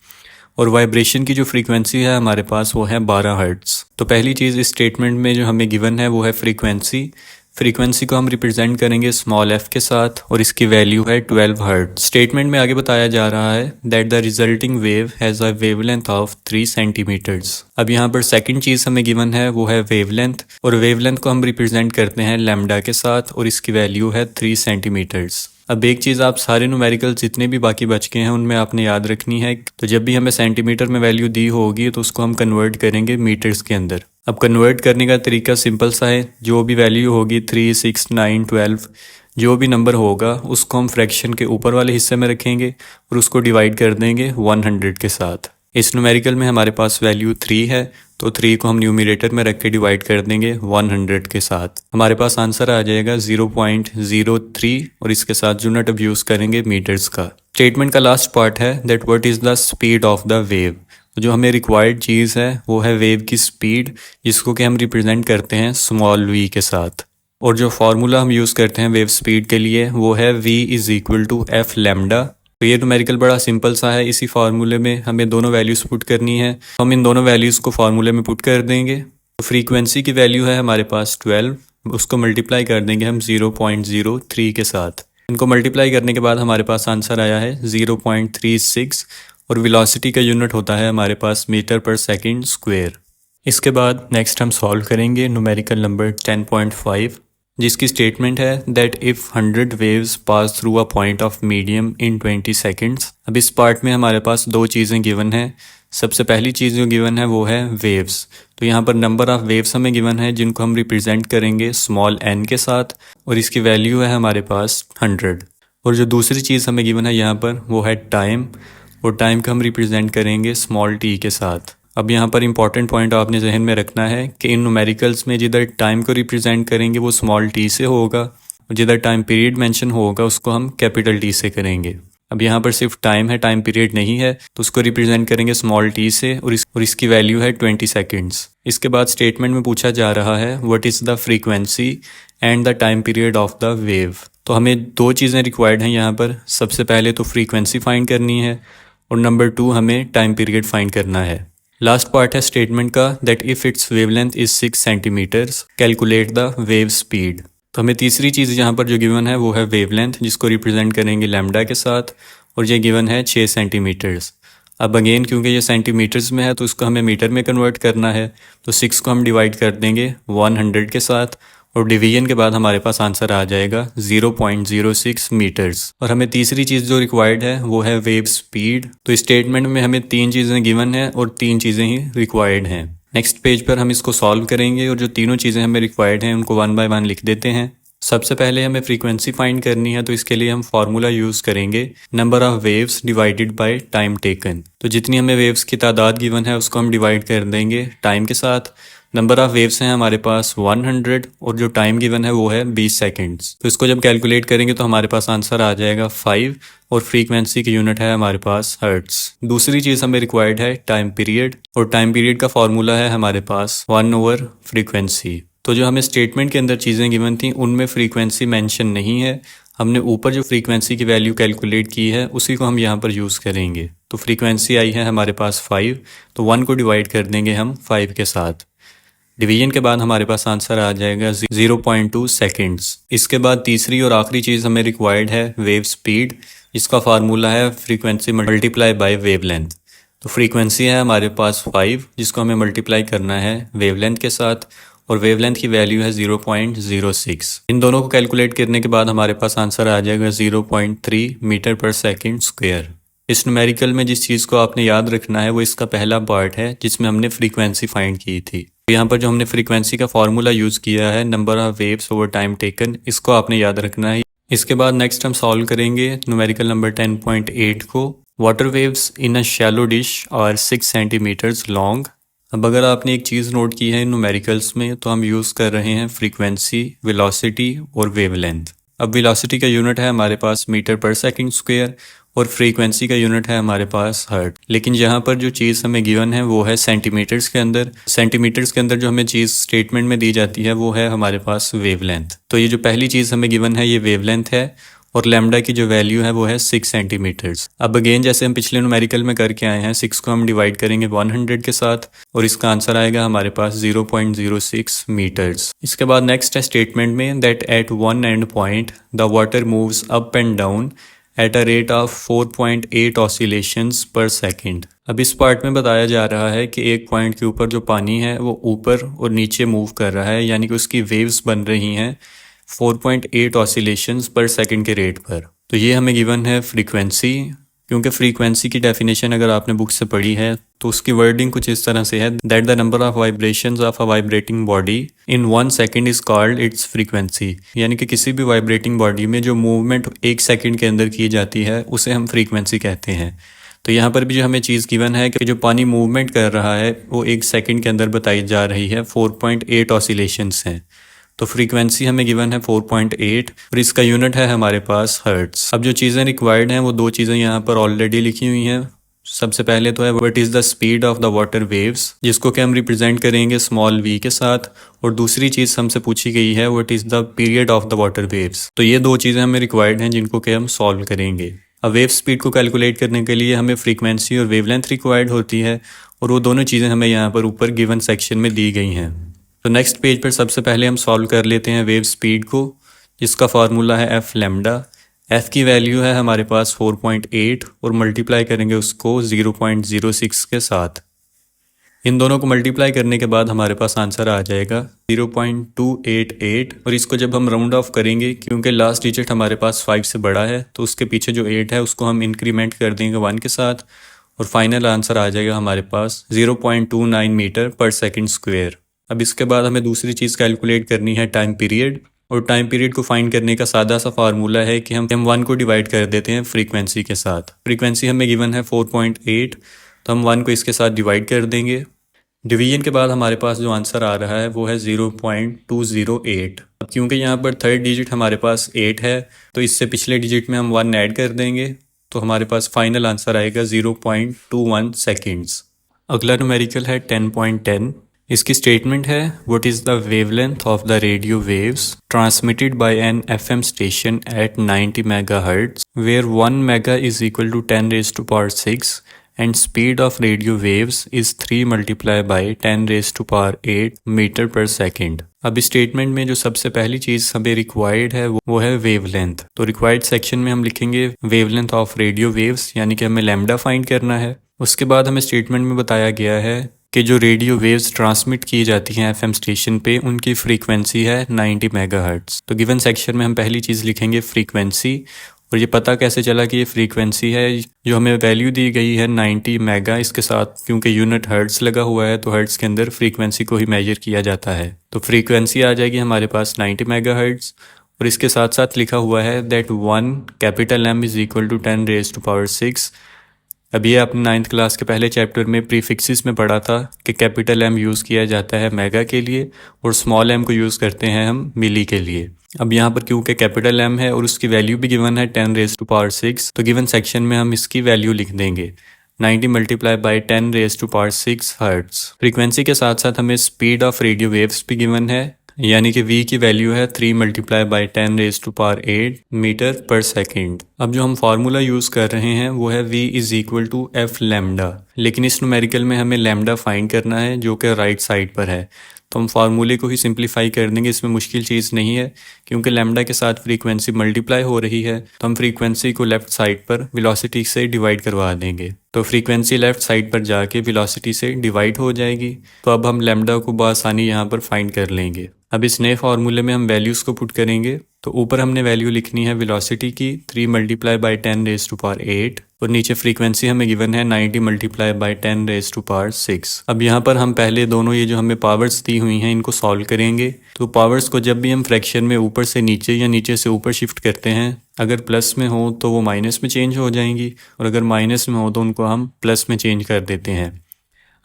A: और वाइब्रेशन की जो फ्रीक्वेंसी है हमारे पास वो है 12 हर्ट्ज। तो पहली चीज़ इस स्टेटमेंट में जो हमें गिवन है वो है फ्रीक्वेंसी। फ्रीक्वेंसी को हम रिप्रेजेंट करेंगे स्मॉल f के साथ और इसकी वैल्यू है 12 हर्ट्ज। स्टेटमेंट में आगे बताया जा रहा है that the resulting wave has a wavelength of 3 centimetres. अब यहाँ पर सेकंड चीज़ हमें गिवन है वो है वेवलेंथ, और वेवलेंथ को हम रिप्रेजेंट करते हैं लैम्डा के साथ और इसकी वैल्यू है 3 सेंटीमीटर्स। अब एक चीज़ आप सारे न्यूमेरिकल जितने भी बाकी बच के हैं उनमें आपने याद रखनी है, तो जब भी हमें सेंटीमीटर में वैल्यू दी होगी तो उसको हम कन्वर्ट करेंगे मीटर्स के अंदर। अब कन्वर्ट करने का तरीका सिंपल सा है, जो भी वैल्यू होगी 3, 6, 9, 12 जो भी नंबर होगा उसको हम फ्रैक्शन के ऊपर वाले हिस्से में रखेंगे और उसको डिवाइड कर देंगे 100 के साथ। इस न्यूमेरिकल में हमारे पास वैल्यू 3 है तो 3 को हम न्यूमरेटर में रख के डिवाइड कर देंगे 100 के साथ। हमारे पास आंसर आ जाएगा 0.03 और इसके साथ यूनिट अब यूज़ करेंगे मीटर्स का। स्टेटमेंट का लास्ट पार्ट है that what is the speed of the wave. जो हमें रिक्वायर्ड चीज़ है वो है वेव की स्पीड, जिसको कि हम रिप्रेजेंट करते हैं स्मॉल v के साथ। और जो फार्मूला हम यूज़ करते हैं वेव स्पीड के लिए वो है v is equal to f lambda. तो ये न्यूमेरिकल बड़ा सिंपल सा है, इसी फार्मूले में हमें दोनों वैल्यूज़ पुट करनी है। हम इन दोनों वैल्यूज़ को फार्मूले में पुट कर देंगे। तो फ्रीक्वेंसी की वैल्यू है हमारे पास 12, उसको मल्टीप्लाई कर देंगे हम 0.03 के साथ। इनको मल्टीप्लाई करने के बाद हमारे पास आंसर आया है 0.36 और वेलोसिटी का यूनिट होता है हमारे पास मीटर पर सेकंड स्क्वायर। इसके बाद नेक्स्ट हम सॉल्व करेंगे न्यूमेरिकल नंबर 10.5, जिसकी स्टेटमेंट है that if 100 waves pass through a point of medium in 20 seconds. अब इस पार्ट में हमारे पास दो चीज़ें गिवन हैं। सबसे पहली चीज़ जो गिवन है वो है वेव्स। तो यहाँ पर नंबर ऑफ़ वेव्स हमें गिवन है जिनको हम रिप्रेजेंट करेंगे स्मॉल n के साथ और इसकी वैल्यू है हमारे पास 100। और जो दूसरी चीज़ हमें गिवन है यहाँ पर वो है टाइम, और टाइम का हम रिप्रेजेंट करेंगे स्मॉल टी के साथ। अब यहाँ पर इंपॉर्टेंट पॉइंट आपने जहन में रखना है कि इन न्यूमेरिकल्स में जिधर टाइम को रिप्रेजेंट करेंगे वो स्मॉल टी से होगा, और जिधर टाइम पीरियड मेंशन होगा उसको हम कैपिटल टी से करेंगे। अब यहाँ पर सिर्फ टाइम है, टाइम पीरियड नहीं है, तो उसको रिप्रेजेंट करेंगे स्मॉल टी से, और इसकी वैल्यू है 20 सेकेंड्स। इसके बाद स्टेटमेंट में पूछा जा रहा है what is the frequency and the time period of the wave. तो हमें दो चीज़ें रिक्वायर्ड हैं यहाँ पर। सबसे पहले तो फ्रीक्वेंसी फाइंड करनी है, और नंबर 2 हमें टाइम पीरियड फाइंड करना है। लास्ट पार्ट है स्टेटमेंट का that if its wavelength is 6 centimetres calculate the wave speed. तो हमें तीसरी चीज़ यहाँ पर जो गिवन है वो है वेवलेंथ, जिसको रिप्रेजेंट करेंगे लैम्डा के साथ, और ये गिवन है 6 सेंटीमीटर्स। अब अगेन क्योंकि ये सेंटीमीटर्स में है तो इसको हमें मीटर में कन्वर्ट करना है, तो 6 को हम डिवाइड कर देंगे 100 के साथ, और डिवीजन के बाद हमारे पास आंसर आ जाएगा 0.06 मीटर्स। और हमें तीसरी चीज़ जो रिक्वायर्ड है वो है वेव स्पीड। तो स्टेटमेंट में हमें 3 चीज़ें गिवन है और 3 चीज़ें ही रिक्वायर्ड हैं। नेक्स्ट पेज पर हम इसको सॉल्व करेंगे, और जो तीनों चीज़ें हमें रिक्वायर्ड हैं उनको 1 बाय 1 लिख देते हैं। सबसे पहले हमें फ्रीक्वेंसी फाइंड करनी है, तो इसके लिए हम फार्मूला यूज़ करेंगे number of waves divided by time taken. तो जितनी हमें वेव्स की तादाद गिवन है उसको हम डिवाइड कर देंगे टाइम के साथ। नंबर ऑफ वेव्स हैं हमारे पास 100, और जो टाइम गिवन है वो है 20 सेकेंड्स। तो इसको जब कैलकुलेट करेंगे तो हमारे पास आंसर आ जाएगा 5, और फ्रीक्वेंसी की यूनिट है हमारे पास हर्ट्स। दूसरी चीज़ हमें रिक्वायर्ड है टाइम पीरियड, और टाइम पीरियड का फॉर्मूला है हमारे पास 1/फ्रीक्वेंसी। तो जो हमें स्टेटमेंट के अंदर चीज़ें गिवन थी उनमें फ्रीक्वेंसी मेंशन नहीं है, हमने ऊपर जो फ्रीक्वेंसी की वैल्यू कैलकुलेट की है उसी को हम यहाँ पर यूज़ करेंगे। तो फ्रीक्वेंसी आई है हमारे पास 5, तो 1 को डिवाइड कर देंगे हम 5 के साथ। डिवीजन के बाद हमारे पास आंसर आ जाएगा 0.2 सेकेंड्स। इसके बाद तीसरी और आखिरी चीज़ हमें रिक्वायर्ड है वेव स्पीड। इसका फार्मूला है फ्रीक्वेंसी मल्टीप्लाई बाय वेवलेंथ। तो फ्रीक्वेंसी है हमारे पास 5, जिसको हमें मल्टीप्लाई करना है वेवलेंथ के साथ, और वेवलेंथ की वैल्यू है 0.06। इन दोनों को कैलकुलेट करने के बाद हमारे पास आंसर आ जाएगा 0.3 मीटर पर सेकेंड स्क्वायर। इस न्यूमेरिकल में जिस चीज़ को आपने याद रखना है वो इसका पहला पार्ट है जिसमें हमने फ्रीक्वेंसी फाइंड की थी। यहाँ पर जो हमने फ्रीक्वेंसी का फॉर्मूला यूज़ किया है number of waves over time taken, इसको आपने याद रखना है। इसके बाद नेक्स्ट हम सॉल्व करेंगे न्यूमेरिकल नंबर 10.8 को। Water waves in a shallow dish are 6 centimetres long. अब अगर आपने एक चीज़ नोट की है इन न्यूमेरिकल्स में तो हम यूज़ कर रहे हैं फ्रीक्वेंसी, वेलोसिटी और वेवलेंथ। अब वेलोसिटी का यूनिट है हमारे पास मीटर पर सेकंड स्क्वायर, और फ्रीक्वेंसी का यूनिट है हमारे पास हर्ट। लेकिन यहाँ पर जो चीज़ हमें गिवन है वो है सेंटीमीटर्स के अंदर। सेंटीमीटर्स के अंदर जो हमें चीज़ स्टेटमेंट में दी जाती है वो है हमारे पास वेवलेंथ। तो ये जो पहली चीज़ हमें गिवन है ये वेवलेंथ है, और लैम्डा की जो वैल्यू है वो है 6 सेंटीमीटर्स। अब अगेन जैसे हम पिछले न्यूमेरिकल में करके आए हैं, 6 को हम डिवाइड करेंगे 100 के साथ, और इसका आंसर आएगा हमारे पास 0.06 मीटर्स। इसके बाद नेक्स्ट है स्टेटमेंट में that at one and point the water moves up and down at a rate of 4.8 oscillations पर सेकेंड। अब इस पार्ट में बताया जा रहा है कि एक पॉइंट के ऊपर जो पानी है वो ऊपर और नीचे मूव कर रहा है, यानी कि उसकी वेव्स बन रही हैं 4.8 ऑसिलेशंस पर सेकंड के रेट पर। तो ये हमें गिवन है फ्रीक्वेंसी। क्योंकि फ्रीक्वेंसी की डेफिनेशन अगर आपने बुक से पढ़ी है तो उसकी वर्डिंग कुछ इस तरह से है that the number of vibrations of a vibrating body in 1 second is called its frequency. यानी कि किसी भी वाइब्रेटिंग बॉडी में जो मूवमेंट 1 सेकेंड के अंदर की जाती है उसे हम फ्रीक्वेंसी कहते हैं। तो यहाँ पर भी जो हमें चीज़ गिवन है कि जो पानी मूवमेंट कर रहा है वो 1 सेकेंड के अंदर बताई जा रही है 4.8 ऑसिलेशंस हैं। तो फ्रीक्वेंसी हमें गिवन है 4.8, और इसका यूनिट है हमारे पास हर्ट्स। अब जो चीज़ें रिक्वायर्ड हैं वो दो चीज़ें यहाँ पर ऑलरेडी लिखी हुई हैं। सबसे पहले तो है what is the speed of the water waves, जिसको कि हम रिप्रेजेंट करेंगे स्मॉल v के साथ, और दूसरी चीज़ हमसे पूछी गई है what is the period of the water waves. तो ये दो चीज़ें हमें रिक्वायर्ड हैं जिनको कि हम सॉल्व करेंगे। अब वेव स्पीड को कैलकुलेट करने के लिए हमें फ्रीक्वेंसी और वेवलेंथ रिक्वायर्ड होती है, और वो दोनों चीज़ें हमें यहाँ पर ऊपर गिवन सेक्शन में दी गई हैं। तो नेक्स्ट पेज पर सबसे पहले हम सॉल्व कर लेते हैं वेव स्पीड को, जिसका फार्मूला है एफ लैम्डा। एफ की वैल्यू है हमारे पास 4.8, और मल्टीप्लाई करेंगे उसको 0.06 के साथ। इन दोनों को मल्टीप्लाई करने के बाद हमारे पास आंसर आ जाएगा 0.288, और इसको जब हम राउंड ऑफ करेंगे क्योंकि लास्ट डिजिट हमारे पास 5 से बड़ा है तो उसके पीछे जो 8 है उसको हम इंक्रीमेंट कर देंगे 1 के साथ, और फाइनल आंसर आ जाएगा हमारे पास 0.29 मीटर पर सेकेंड स्क्वेयर। अब इसके बाद हमें दूसरी चीज़ कैलकुलेट करनी है टाइम पीरियड। और टाइम पीरियड को फाइंड करने का सादा सा फार्मूला है कि हम 1 को डिवाइड कर देते हैं फ्रीक्वेंसी के साथ। फ्रीक्वेंसी हमें गिवन है 4.8, तो हम 1 को इसके साथ डिवाइड कर देंगे। डिवीजन के बाद हमारे पास जो आंसर आ रहा है वो है 0.208। अब क्योंकि यहाँ पर थर्ड डिजिट हमारे पास 8 है, तो इससे पिछले डिजिट में हम 1 ऐड कर देंगे, तो हमारे पास फाइनल आंसर आएगा 0.21 सेकेंड्स। अगला न्यूमेरिकल है 10.10। इसकी स्टेटमेंट है what is the wavelength of the radio waves transmitted by an FM station at 90 megahertz where 1 mega is equal to 10⁻6 and speed of radio waves is 3 multiplied by 10⁸8 metre per second. अब इस statement में जो सबसे पहली चीज़ हमें required है वो है वेवलेंथ। तो रिक्वायर्ड सेक्शन में हम लिखेंगे वेवलेंथ ऑफ रेडियो वेव्स, यानी कि हमें लैम्डा फाइंड करना है। उसके बाद हमें स्टेटमेंट में बताया गया है कि जो रेडियो वेव्स ट्रांसमिट की जाती हैं एफएम स्टेशन पे उनकी फ्रीक्वेंसी है 90 मेगाहर्ट्ज। तो गिवन सेक्शन में हम पहली चीज़ लिखेंगे फ्रीक्वेंसी, और ये पता कैसे चला कि ये फ्रीक्वेंसी है, जो हमें वैल्यू दी गई है 90 मेगा, इसके साथ क्योंकि यूनिट हर्ट्स लगा हुआ है तो हर्ट्स के अंदर फ्रीक्वेंसी को ही मेजर किया जाता है। तो फ्रीक्वेंसी आ जाएगी हमारे पास 90 मेगाहर्ट्ज, और इसके साथ साथ लिखा हुआ है that 1 capital M is equal to 10⁻6। अभी ये आपने 9th क्लास के पहले चैप्टर में प्रीफिक्सेस में पढ़ा था कि कैपिटल एम यूज़ किया जाता है मेगा के लिए और स्मॉल एम को यूज़ करते हैं हम मिली के लिए। अब यहाँ पर क्योंकि कैपिटल एम है और उसकी वैल्यू भी गिवन है 10⁻6, तो गिवन सेक्शन में हम इसकी वैल्यू लिख देंगे 90 मल्टीप्लाई बाई 10⁻6 हर्ट्ज। फ्रीक्वेंसी के साथ साथ हमें स्पीड ऑफ रेडियो वेव्स भी गिवन है, यानी कि v की वैल्यू है 3 multiply by 10⁸8 metre per second. अब जो हम फार्मूला यूज़ कर रहे हैं वो है v is equal to f lambda, लेकिन इस न्यूमेरिकल में हमें लैम्डा फाइंड करना है जो कि राइट साइड पर है, तो हम फार्मूले को ही सिंप्लीफाई कर देंगे। इसमें मुश्किल चीज़ नहीं है, क्योंकि लैम्डा के साथ फ्रीक्वेंसी मल्टीप्लाई हो रही है, तो हम फ्रीक्वेंसी को लेफ़्ट साइड पर वेलोसिटी से डिवाइड करवा देंगे। तो फ्रीक्वेंसी लेफ़्ट साइड पर जाके वेलोसिटी से डिवाइड हो जाएगी। तो अब हम लैम्डा को बआसानी यहाँ पर फाइंड कर लेंगे। अब इस नए फार्मूले में हम वैल्यूज़ को पुट करेंगे। तो ऊपर हमने वैल्यू लिखनी है वेलोसिटी की 3 मल्टीप्लाई बाई 10⁻8, और नीचे फ्रीक्वेंसी हमें गिवन है 90 मल्टीप्लाई बाई 10⁻6। अब यहाँ पर हम पहले दोनों ये जो हमें पावर्स दी हुई हैं इनको सॉल्व करेंगे। तो पावर्स को जब भी हम फ्रैक्शन में ऊपर से नीचे या नीचे से ऊपर शिफ्ट करते हैं, अगर प्लस में हो तो वो माइनस में चेंज हो जाएंगी, और अगर माइनस में हो तो उनको हम प्लस में चेंज कर देते हैं।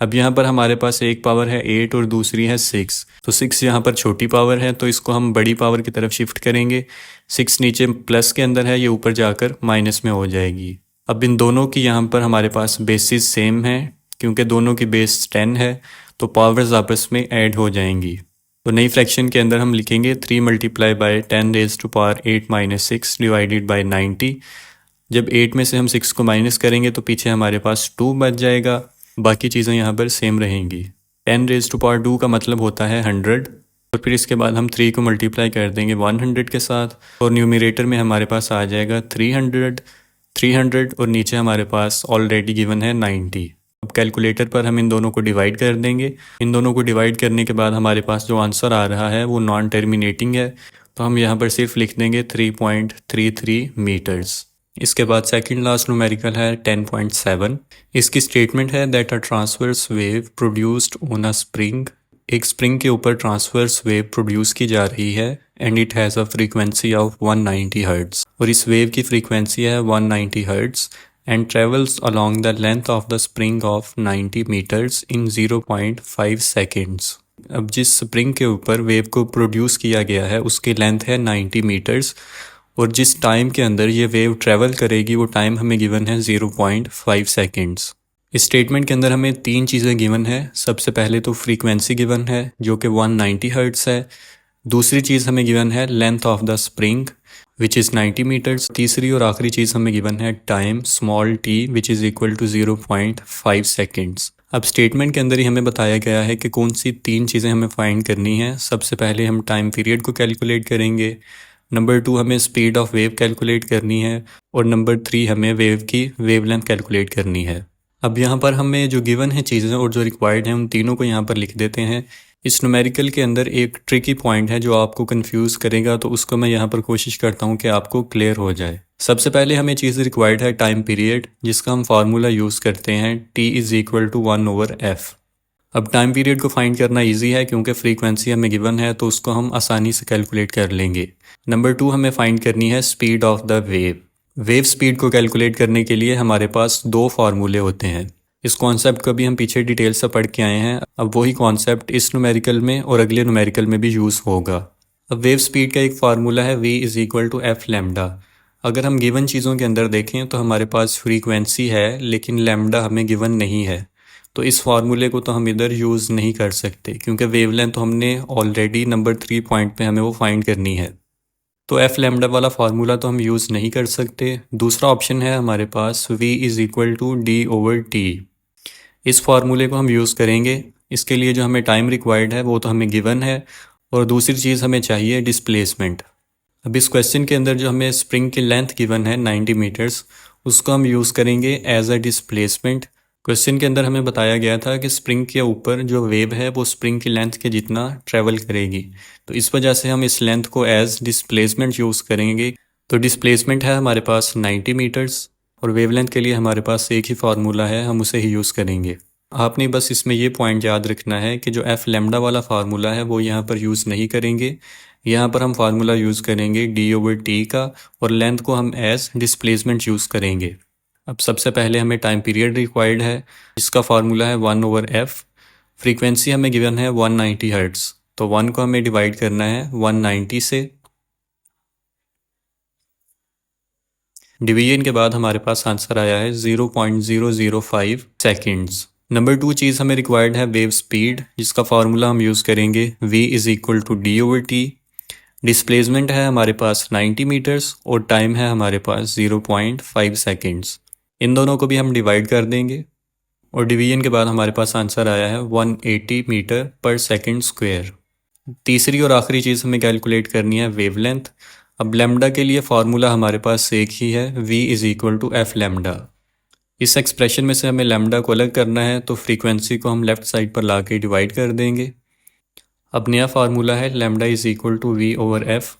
A: अब यहाँ पर हमारे पास एक पावर है 8 और दूसरी है 6। तो 6 यहाँ पर छोटी पावर है, तो इसको हम बड़ी पावर की तरफ शिफ्ट करेंगे। 6 नीचे प्लस के अंदर है, ये ऊपर जाकर माइनस में हो जाएगी। अब इन दोनों की यहाँ पर हमारे पास बेसिस सेम है, क्योंकि दोनों की बेस 10 है, तो पावर्स आपस में ऐड हो जाएंगी। तो नई फ्रैक्शन के अंदर हम लिखेंगे 3 मल्टीप्लाई बाई 10⁻8 - 6 डिवाइडेड बाई 90। जब 8 में से हम 6 को माइनस करेंगे तो पीछे हमारे पास 2 बच जाएगा, बाकी चीज़ें यहाँ पर सेम रहेंगी। 10⁻2 का मतलब होता है 100, और फिर इसके बाद हम 3 को मल्टीप्लाई कर देंगे 100 के साथ, और न्यूमरेटर में हमारे पास आ जाएगा 300 और नीचे हमारे पास ऑलरेडी गिवन है 90। अब कैलकुलेटर पर हम इन दोनों को डिवाइड कर देंगे। इन दोनों को डिवाइड करने के बाद हमारे पास जो आंसर आ रहा है वो नॉन टर्मिनेटिंग है, तो हम यहाँ पर सिर्फ लिख देंगे 3.33 मीटर्स। इसके बाद सेकंड लास्ट न्यूमेरिकल है 10.7। इसकी स्टेटमेंट है that a transverse wave produced on a spring. एक स्प्रिंग के ऊपर ट्रांसवर्स वेव प्रोड्यूस की जा रही है and it has a frequency of 190 hertz, और इस वेव की फ्रीक्वेंसी है 190 hertz and travels along the length of the spring of 90 metres in 0.5 seconds. अब जिस स्प्रिंग के ऊपर वेव को प्रोड्यूस किया गया है उसकी लेंथ है 90 मीटर्स, और जिस टाइम के अंदर ये वेव ट्रैवल करेगी वो टाइम हमें गिवन है 0.5 सेकेंड्स। इस स्टेटमेंट के अंदर हमें 3 चीज़ें गिवन है। सबसे पहले तो फ्रीक्वेंसी गिवन है जो कि 190 हर्ट्स है। दूसरी चीज़ हमें गिवन है length of the spring which is 90 metres. तीसरी और आखिरी चीज़ हमें गिवन है time small t which is equal to 0.5 seconds. अब स्टेटमेंट के अंदर ही हमें बताया गया है कि कौन सी 3 चीज़ें हमें फाइंड करनी है। सबसे पहले हम टाइम पीरियड को कैलकुलेट करेंगे, नंबर 2 हमें स्पीड ऑफ वेव कैलकुलेट करनी है, और नंबर 3 हमें वेव की वेवलेंथ कैलकुलेट करनी है। अब यहाँ पर हमें जो गिवन है चीज़ें और जो रिक्वायर्ड हैं उन तीनों को यहाँ पर लिख देते हैं। इस न्यूमेरिकल के अंदर एक ट्रिकी पॉइंट है जो आपको कंफ्यूज करेगा, तो उसको मैं यहाँ पर कोशिश करता हूँ कि आपको क्लियर हो जाए। सबसे पहले हमें चीज़ रिक्वायर्ड है टाइम पीरियड, जिसका हम फार्मूला यूज़ करते हैं t = 1/f। अब टाइम पीरियड को फाइंड करना इजी है क्योंकि फ्रीक्वेंसी हमें गिवन है तो उसको हम आसानी से कैलकुलेट कर लेंगे। नंबर 2 हमें फाइंड करनी है speed of the wave. Wave speed को कैलकुलेट करने के लिए हमारे पास दो फार्मूले होते हैं। इस कॉन्सेप्ट को भी हम पीछे डिटेल से पढ़ के आए हैं। अब वही कॉन्सेप्ट इस न्यूमेरिकल में और अगले न्यूमेरिकल में भी यूज़ होगा। अब वेव स्पीड का एक फार्मूला है v is equal to f lambda. अगर हम गिवन चीज़ों के अंदर देखें तो हमारे पास फ्रीक्वेंसी है लेकिन लैम्डा हमें गिवन नहीं है, तो इस फार्मूले को तो हम इधर यूज़ नहीं कर सकते क्योंकि वेवलेंथ तो हमने ऑलरेडी नंबर 3 पॉइंट पे हमें वो फाइंड करनी है। तो एफ लैम्डा वाला फार्मूला तो हम यूज़ नहीं कर सकते। दूसरा ऑप्शन है हमारे पास v is equal to d over t. इस फार्मूले को हम यूज़ करेंगे। इसके लिए जो हमें टाइम रिक्वायर्ड है वो तो हमें गिवन है और दूसरी चीज़ हमें चाहिए डिस्प्लेसमेंट। अब इस क्वेश्चन के अंदर जो हमें स्प्रिंग की लेंथ गिवन है 90 मीटर्स, उसको हम यूज़ करेंगे एज अ डिस्प्लेसमेंट। क्वेश्चन के अंदर हमें बताया गया था कि स्प्रिंग के ऊपर जो वेव है वो स्प्रिंग की लेंथ के जितना ट्रैवल करेगी, तो इस वजह से हम इस लेंथ को एज डिस्प्लेसमेंट यूज़ करेंगे। तो डिस्प्लेसमेंट है हमारे पास 90 मीटर्स और वेवलेंथ के लिए हमारे पास एक ही फार्मूला है, हम उसे ही यूज़ करेंगे। आपने बस इसमें ये पॉइंट याद रखना है कि जो एफ लैम्डा वाला फार्मूला है वो यहाँ पर यूज़ नहीं करेंगे। यहाँ पर हम फार्मूला यूज़ करेंगे डी ओवर टी का और लेंथ को हम एज डिस्प्लेसमेंट यूज़ करेंगे। अब सबसे पहले हमें टाइम पीरियड रिक्वायर्ड है, इसका फार्मूला है 1 ओवर एफ। फ्रीक्वेंसी हमें गिवन है 190 हर्ट्ज़, तो 1 को हमें डिवाइड करना है 190 से। डिवीजन के बाद हमारे पास आंसर आया है 0.005 सेकेंड्स। नंबर 2 चीज़ हमें रिक्वायर्ड है वेव स्पीड, जिसका फार्मूला हम यूज़ करेंगे v is equal to d over t. Displacement है हमारे पास 90 मीटर्स और टाइम है हमारे पास 0.5 सेकेंड्स। इन दोनों को भी हम डिवाइड कर देंगे और डिवीजन के बाद हमारे पास आंसर आया है 180 मीटर पर सेकेंड स्क्वायर। तीसरी और आखिरी चीज़ हमें कैलकुलेट करनी है वेवलेंथ। अब लैम्डा के लिए फार्मूला हमारे पास एक ही है, v is equal to f lambda. इस एक्सप्रेशन में से हमें लैम्डा को अलग करना है तो फ्रीक्वेंसी को हम लेफ़्ट साइड पर ला के डिवाइड कर देंगे। अब नया फार्मूला है lambda is equal to v over f.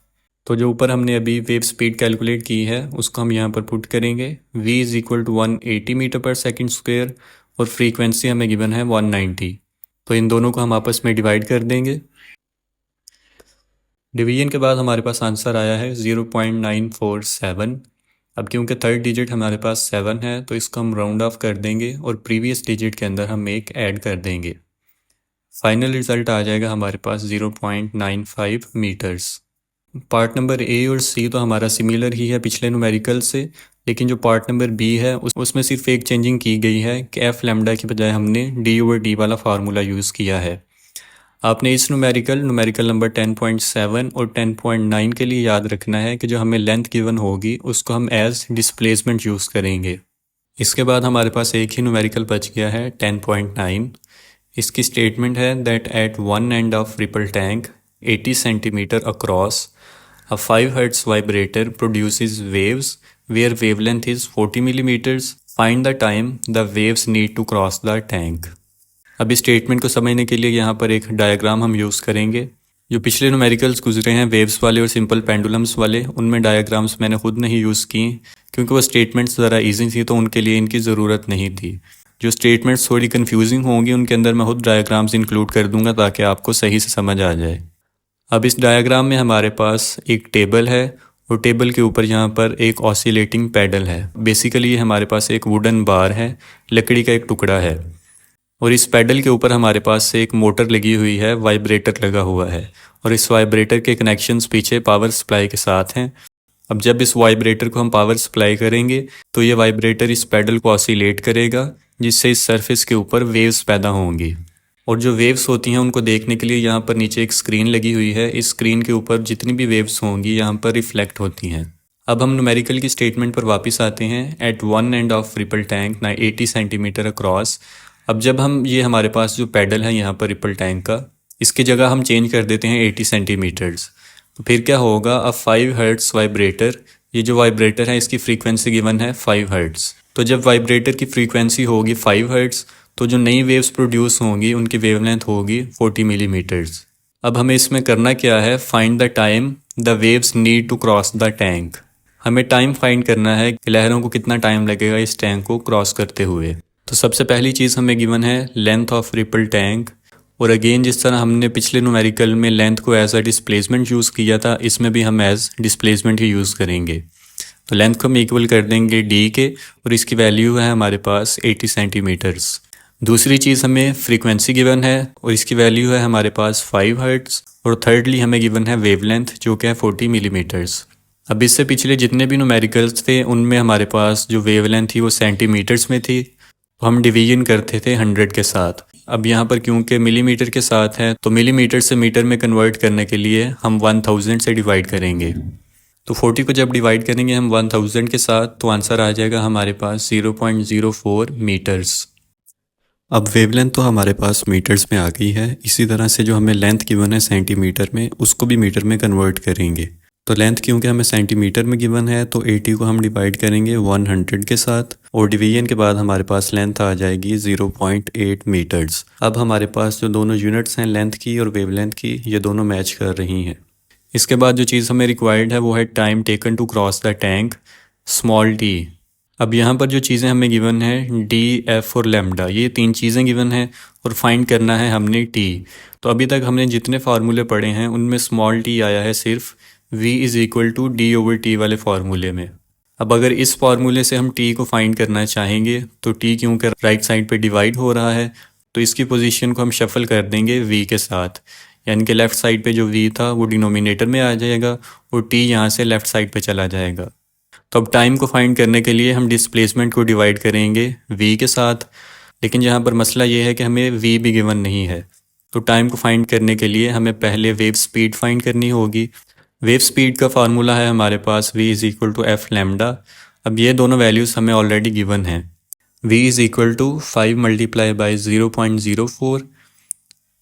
A: तो जो ऊपर हमने अभी वेव स्पीड कैलकुलेट की है उसको हम यहाँ पर पुट करेंगे। v is equal to 180 metre per second square और फ्रीक्वेंसी हमें गिवन है 190, तो इन दोनों को हम आपस में डिवाइड कर देंगे। डिवीजन के बाद हमारे पास आंसर आया है 0.947। अब क्योंकि थर्ड डिजिट हमारे पास 7 है तो इसको हम राउंड ऑफ कर देंगे और प्रीवियस डिजिट के अंदर हम एक ऐड कर देंगे। फाइनल रिज़ल्ट आ जाएगा हमारे पास 0.95 मीटर्स। पार्ट नंबर ए और सी तो हमारा सिमिलर ही है पिछले न्यूमेरिकल से, लेकिन जो पार्ट नंबर बी है उसमें सिर्फ एक चेंजिंग की गई है कि एफ लैम्डा की बजाय हमने डी ओवर डी वाला फार्मूला यूज़ किया है। आपने इस न्यूमेरिकल नंबर 10.7 और 10.9 के लिए याद रखना है कि जो हमें लेंथ गिवन होगी उसको हम एज डिस्प्लेसमेंट यूज़ करेंगे। इसके बाद हमारे पास एक ही न्यूमेरिकल बच गया है 10.9। इसकी स्टेटमेंट है that at one end of ripple tank 80 centimetre across a 5 Hz vibrator produces waves where wavelength is 40 millimeters. Find the time the waves need to cross the tank. अब इस स्टेटमेंट को समझने के लिए यहाँ पर एक डायग्राम हम यूज़ करेंगे। जो पिछले न्यूमेरिकल्स गुजरे हैं वेव्स वाले और सिंपल पेंडुलम्स वाले, उनमें डायग्राम्स मैंने खुद नहीं यूज़ किए क्योंकि वो स्टेटमेंट्स ज़रा ईजी थी तो उनके लिए इनकी ज़रूरत नहीं थी। जो स्टेटमेंट्स थोड़ी कन्फ्यूजिंग होंगी उनके अंदर मैं खुद डायग्राम्स इंक्लूड कर दूंगा ताकि आपको सही से समझ आ जाए। अब इस डायग्राम में हमारे पास एक टेबल है और टेबल के ऊपर यहाँ पर एक ऑसिलेटिंग पैडल है। बेसिकली ये हमारे पास एक वुडन बार है, लकड़ी का एक टुकड़ा है और इस पैडल के ऊपर हमारे पास एक मोटर लगी हुई है, वाइब्रेटर लगा हुआ है और इस वाइब्रेटर के कनेक्शंस पीछे पावर सप्लाई के साथ हैं। अब जब इस वाइब्रेटर को हम पावर सप्लाई करेंगे तो ये वाइब्रेटर इस पैडल को ऑसिलेट करेगा जिससे इस सरफेस के ऊपर वेव्स पैदा होंगी और जो वेव्स होती हैं उनको देखने के लिए यहाँ पर नीचे एक स्क्रीन लगी हुई है। इस स्क्रीन के ऊपर जितनी भी वेव्स होंगी यहाँ पर रिफ्लेक्ट होती हैं। अब हम न्यूमेरिकल की स्टेटमेंट पर वापस आते हैं। At one end of ripple tank 80 centimetre across. अब जब हम ये हमारे पास जो पैडल है यहाँ पर रिपल टैंक का, इसकी जगह हम चेंज कर देते हैं 80 सेंटीमीटर्स, तो फिर क्या होगा, अब 5 हर्ट्ज़ वाइब्रेटर, ये जो वाइब्रेटर है इसकी फ्रीक्वेंसी गिवन है 5 हर्ट्ज़। तो जब वाइब्रेटर की फ्रीक्वेंसी होगी 5 हर्ट्ज़ तो जो नई वेव्स प्रोड्यूस होंगी उनकी वेवलेंथ होगी 40 मिलीमीटर्स। अब हमें इसमें करना क्या है, find the time the waves need to cross the tank. हमें टाइम फाइंड करना है कि लहरों को कितना टाइम लगेगा इस टैंक को क्रॉस करते हुए। तो सबसे पहली चीज़ हमें गिवन है लेंथ ऑफ रिपल टैंक, और अगेन जिस तरह हमने पिछले न्यूमेरिकल में लेंथ को एज अ डिस्प्लेसमेंट यूज़ किया था, इसमें भी हम एज डिस्प्लेसमेंट ही यूज़ करेंगे। तो लेंथ को हम इक्वल कर देंगे डी के, और इसकी वैल्यू है हमारे पास 80 सेंटीमीटर्स। दूसरी चीज़ हमें फ्रीक्वेंसी गिवन है और इसकी वैल्यू है हमारे पास 5 हर्ट्ज़, और थर्डली हमें गिवन है वेवलेंथ जो कि है 40 मिलीमीटर्स। अब इससे पिछले जितने भी न्यूमेरिकल्स थे उनमें हमारे पास जो वेवलेंथ थी वो सेंटीमीटर्स में थी, तो हम डिवीजन करते थे 100 के साथ। अब यहाँ पर क्योंकि मिलीमीटर के साथ है तो मिलीमीटर से मीटर में कन्वर्ट करने के लिए हम 1000 से डिवाइड करेंगे। तो 40 को जब डिवाइड करेंगे हम 1000 के साथ तो आंसर आ जाएगा हमारे पास 0.04 मीटर्स। अब वेवलेंथ तो हमारे पास मीटर्स में आ गई है, इसी तरह से जो हमें लेंथ गिवन है सेंटीमीटर में उसको भी मीटर में कन्वर्ट करेंगे। तो लेंथ क्योंकि हमें सेंटीमीटर में गिवन है तो 80 को हम डिवाइड करेंगे 100 के साथ, और डिवीजन के बाद हमारे पास लेंथ आ जाएगी 0.8 मीटर्स। अब हमारे पास जो दोनों यूनिट्स हैं लेंथ की और वेवलेंथ की, ये दोनों मैच कर रही हैं। इसके बाद जो चीज़ हमें रिक्वायर्ड है वो है time taken to cross the tank, small t. अब यहाँ पर जो चीज़ें हमें गिवन है डी, एफ और लेमडा, ये 3 चीज़ें गिवन हैं और फाइंड करना है हमने टी। तो अभी तक हमने जितने फार्मूले पढ़े हैं उनमें स्मॉल टी आया है सिर्फ v is equal to d over t वाले फार्मूले में। अब अगर इस फार्मूले से हम t को फाइंड करना चाहेंगे तो t क्योंकि राइट साइड पे डिवाइड हो रहा है तो इसकी पोजीशन को हम शफल कर देंगे v के साथ, यानी कि लेफ़्ट साइड पे जो v था वो डिनोमिनेटर में आ जाएगा और t यहाँ से लेफ़्ट साइड पे चला जाएगा। तो अब टाइम को फाइंड करने के लिए हम डिस्प्लेसमेंट को डिवाइड करेंगे v के साथ, लेकिन यहाँ पर मसला ये है कि हमें v भी गिवन नहीं है। तो टाइम को फाइंड करने के लिए हमें पहले वेव स्पीड फाइंड करनी होगी। वेव स्पीड का फार्मूला है हमारे पास v is equal to f lambda. अब ये दोनों वैल्यूज़ हमें ऑलरेडी गिवन हैं। v is equal to 5 multiply by 0.04,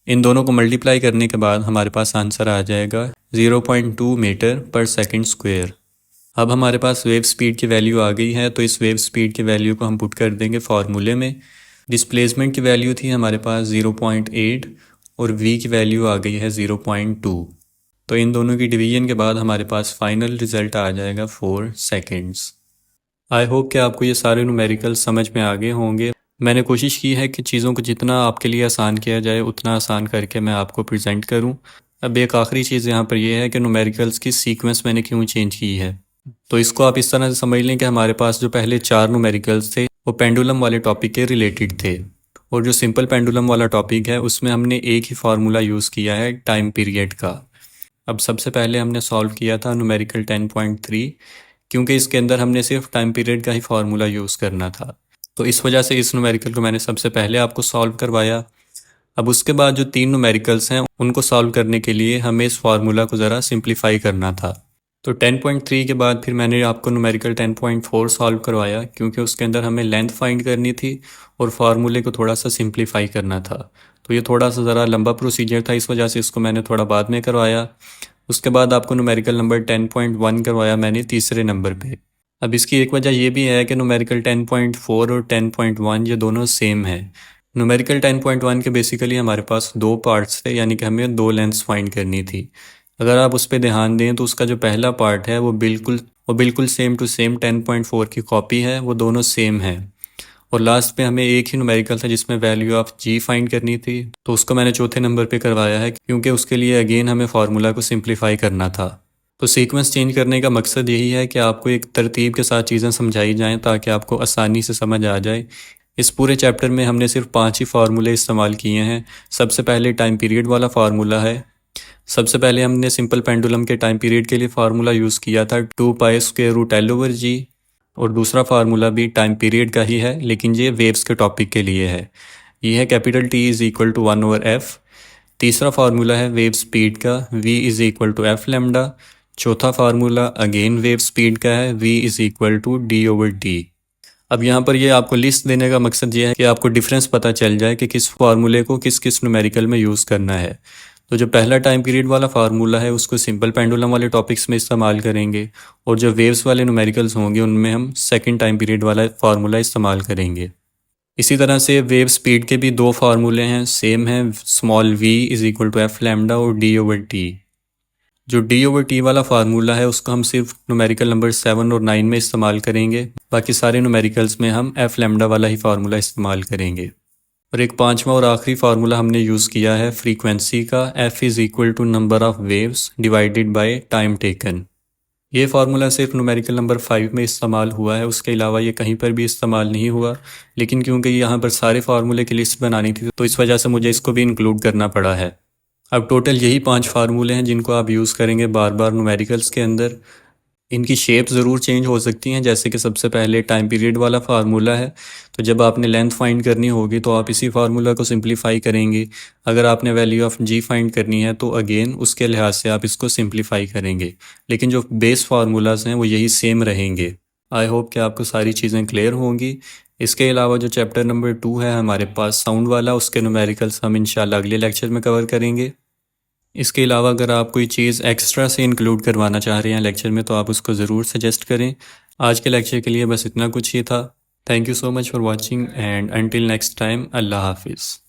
A: इन दोनों को मल्टीप्लाई करने के बाद हमारे पास आंसर आ जाएगा 0.2 मीटर पर सेकंड स्क्वायर। अब हमारे पास वेव स्पीड की वैल्यू आ गई है, तो इस वेव स्पीड की वैल्यू को हम पुट कर देंगे फार्मूले में। डिस्प्लेसमेंट की वैल्यू थी हमारे पास 0.8 और v की वैल्यू आ गई है 0.2। तो इन दोनों की डिवीजन के बाद हमारे पास फाइनल रिजल्ट आ जाएगा 4 सेकेंड्स। आई होप कि आपको ये सारे न्यूमेरिकल समझ में आ गए होंगे। मैंने कोशिश की है कि चीज़ों को जितना आपके लिए आसान किया जाए उतना आसान करके मैं आपको प्रेजेंट करूं। अब एक आखिरी चीज़ यहाँ पर यह है कि न्यूमेरिकल्स की सीक्वेंस मैंने क्यों चेंज की है। तो इसको आप इस तरह से समझ लें कि हमारे पास जो पहले 4 न्यूमेरिकल्स थे वो पेंडुलम वाले टॉपिक के रिलेटेड थे, और जो सिंपल पेंडुलम वाला टॉपिक है उसमें हमने एक ही फार्मूला यूज़ किया है टाइम पीरियड का। अब सबसे पहले हमने सॉल्व किया था न्यूमेरिकल 10.3, क्योंकि इसके अंदर हमने सिर्फ टाइम पीरियड का ही फार्मूला यूज़ करना था, तो इस वजह से इस न्यूमेरिकल को मैंने सबसे पहले आपको सॉल्व करवाया। अब उसके बाद जो 3 न्यूमेरिकल्स हैं उनको सॉल्व करने के लिए हमें इस फार्मूला को ज़रा सिंप्लीफाई करना था। तो 10.3 के बाद फिर मैंने आपको न्यूमेरिकल 10.4 सॉल्व करवाया, क्योंकि उसके अंदर हमें लेंथ फाइंड करनी थी और फार्मूले को थोड़ा सा सिंप्लीफाई करना था। तो ये थोड़ा सा ज़रा लंबा प्रोसीजर था, इस वजह से इसको मैंने थोड़ा बाद में करवाया। उसके बाद आपको न्यूमेरिकल नंबर 10.1 करवाया मैंने तीसरे नंबर पे। अब इसकी एक वजह ये भी है कि न्यूमेरिकल 10.4 और 10.1 ये दोनों सेम है। न्यूमेरिकल 10.1 के बेसिकली हमारे पास 2 पार्ट्स थे, यानी कि हमें 2 लेंथ्स फाइंड करनी थी। अगर आप उस पर ध्यान दें तो उसका जो पहला पार्ट है वो बिल्कुल सेम टू सेम 10.4 की कॉपी है, वो दोनों सेम है। और लास्ट पे हमें एक ही न्यूमेरिकल था जिसमें वैल्यू ऑफ जी फाइंड करनी थी, तो उसको मैंने चौथे नंबर पे करवाया है, क्योंकि उसके लिए अगेन हमें फार्मूला को सिंप्लीफाई करना था। तो सीक्वेंस चेंज करने का मकसद यही है कि आपको एक तरतीब के साथ चीज़ें समझाई जाएँ ताकि आपको आसानी से समझ आ जाए। इस पूरे चैप्टर में हमने सिर्फ 5 ही फार्मूले इस्तेमाल किए हैं। सबसे पहले टाइम पीरियड वाला फार्मूला है। सबसे पहले हमने सिंपल पेंडुलम के टाइम पीरियड के लिए फार्मूला यूज़ किया था 2π√L/g, और दूसरा फार्मूला भी टाइम पीरियड का ही है, लेकिन ये वेव्स के टॉपिक के लिए है। ये है capital T is equal to 1/f। तीसरा फार्मूला है वेव स्पीड का, v is equal to f lambda. चौथा फार्मूला अगेन वेव स्पीड का है, v is equal to d/d। अब यहाँ पर ये आपको लिस्ट देने का मकसद ये है कि आपको डिफरेंस पता चल जाए कि किस फार्मूले को किस किस न्यूमेरिकल में यूज़ करना है। तो जो पहला टाइम पीरियड वाला फार्मूला है उसको सिंपल पेंडुलम वाले टॉपिक्स में इस्तेमाल करेंगे, और जो वेव्स वाले न्यूमेरिकल्स होंगे उनमें हम सेकंड टाइम पीरियड वाला फार्मूला इस्तेमाल करेंगे। इसी तरह से वेव स्पीड के भी 2 फार्मूले हैं, सेम हैं, small v is equal to f lambda और d/t। जो d/t वाला फार्मूला है उसका हम सिर्फ न्यूमेरिकल नंबर 7 और 9 में इस्तेमाल करेंगे, बाकी सारे न्यूमेरिकल्स में हम f लैम्डा वाला ही फार्मूला इस्तेमाल करेंगे। और एक पांचवा और आखिरी फार्मूला हमने यूज़ किया है फ्रीक्वेंसी का, f is equal to number of waves divided by time taken. ये फार्मूला सिर्फ न्यूमेरिकल नंबर 5 में इस्तेमाल हुआ है, उसके अलावा ये कहीं पर भी इस्तेमाल नहीं हुआ, लेकिन क्योंकि यहाँ पर सारे फार्मूले की लिस्ट बनानी थी तो इस वजह से मुझे इसको भी इंक्लूड करना पड़ा है। अब टोटल यही 5 फार्मूले हैं जिनको आप यूज़ करेंगे बार बार न्यूमेरिकल्स के अंदर। इनकी शेप ज़रूर चेंज हो सकती हैं, जैसे कि सबसे पहले टाइम पीरियड वाला फार्मूला है, तो जब आपने लेंथ फाइंड करनी होगी तो आप इसी फार्मूला को सिंप्लीफाई करेंगे। अगर आपने वैल्यू ऑफ जी फाइंड करनी है तो अगेन उसके लिहाज से आप इसको सिंप्लीफाई करेंगे, लेकिन जो बेस फार्मूलाज हैं वो यही सेम रहेंगे। आई होप कि आपको सारी चीज़ें क्लियर होंगी। इसके अलावा जो चैप्टर नंबर 2 है हमारे पास साउंड वाला, उसके न्यूमेरिकल्स हम इंशाल्लाह अगले लेक्चर में कवर करेंगे। इसके अलावा अगर आप कोई चीज़ एक्स्ट्रा से इंक्लूड करवाना चाह रहे हैं लेक्चर में तो आप उसको ज़रूर सजेस्ट करें। आज के लेक्चर के लिए बस इतना कुछ ही था। Thank you so much for watching and until next time, अल्लाह हाफिज़।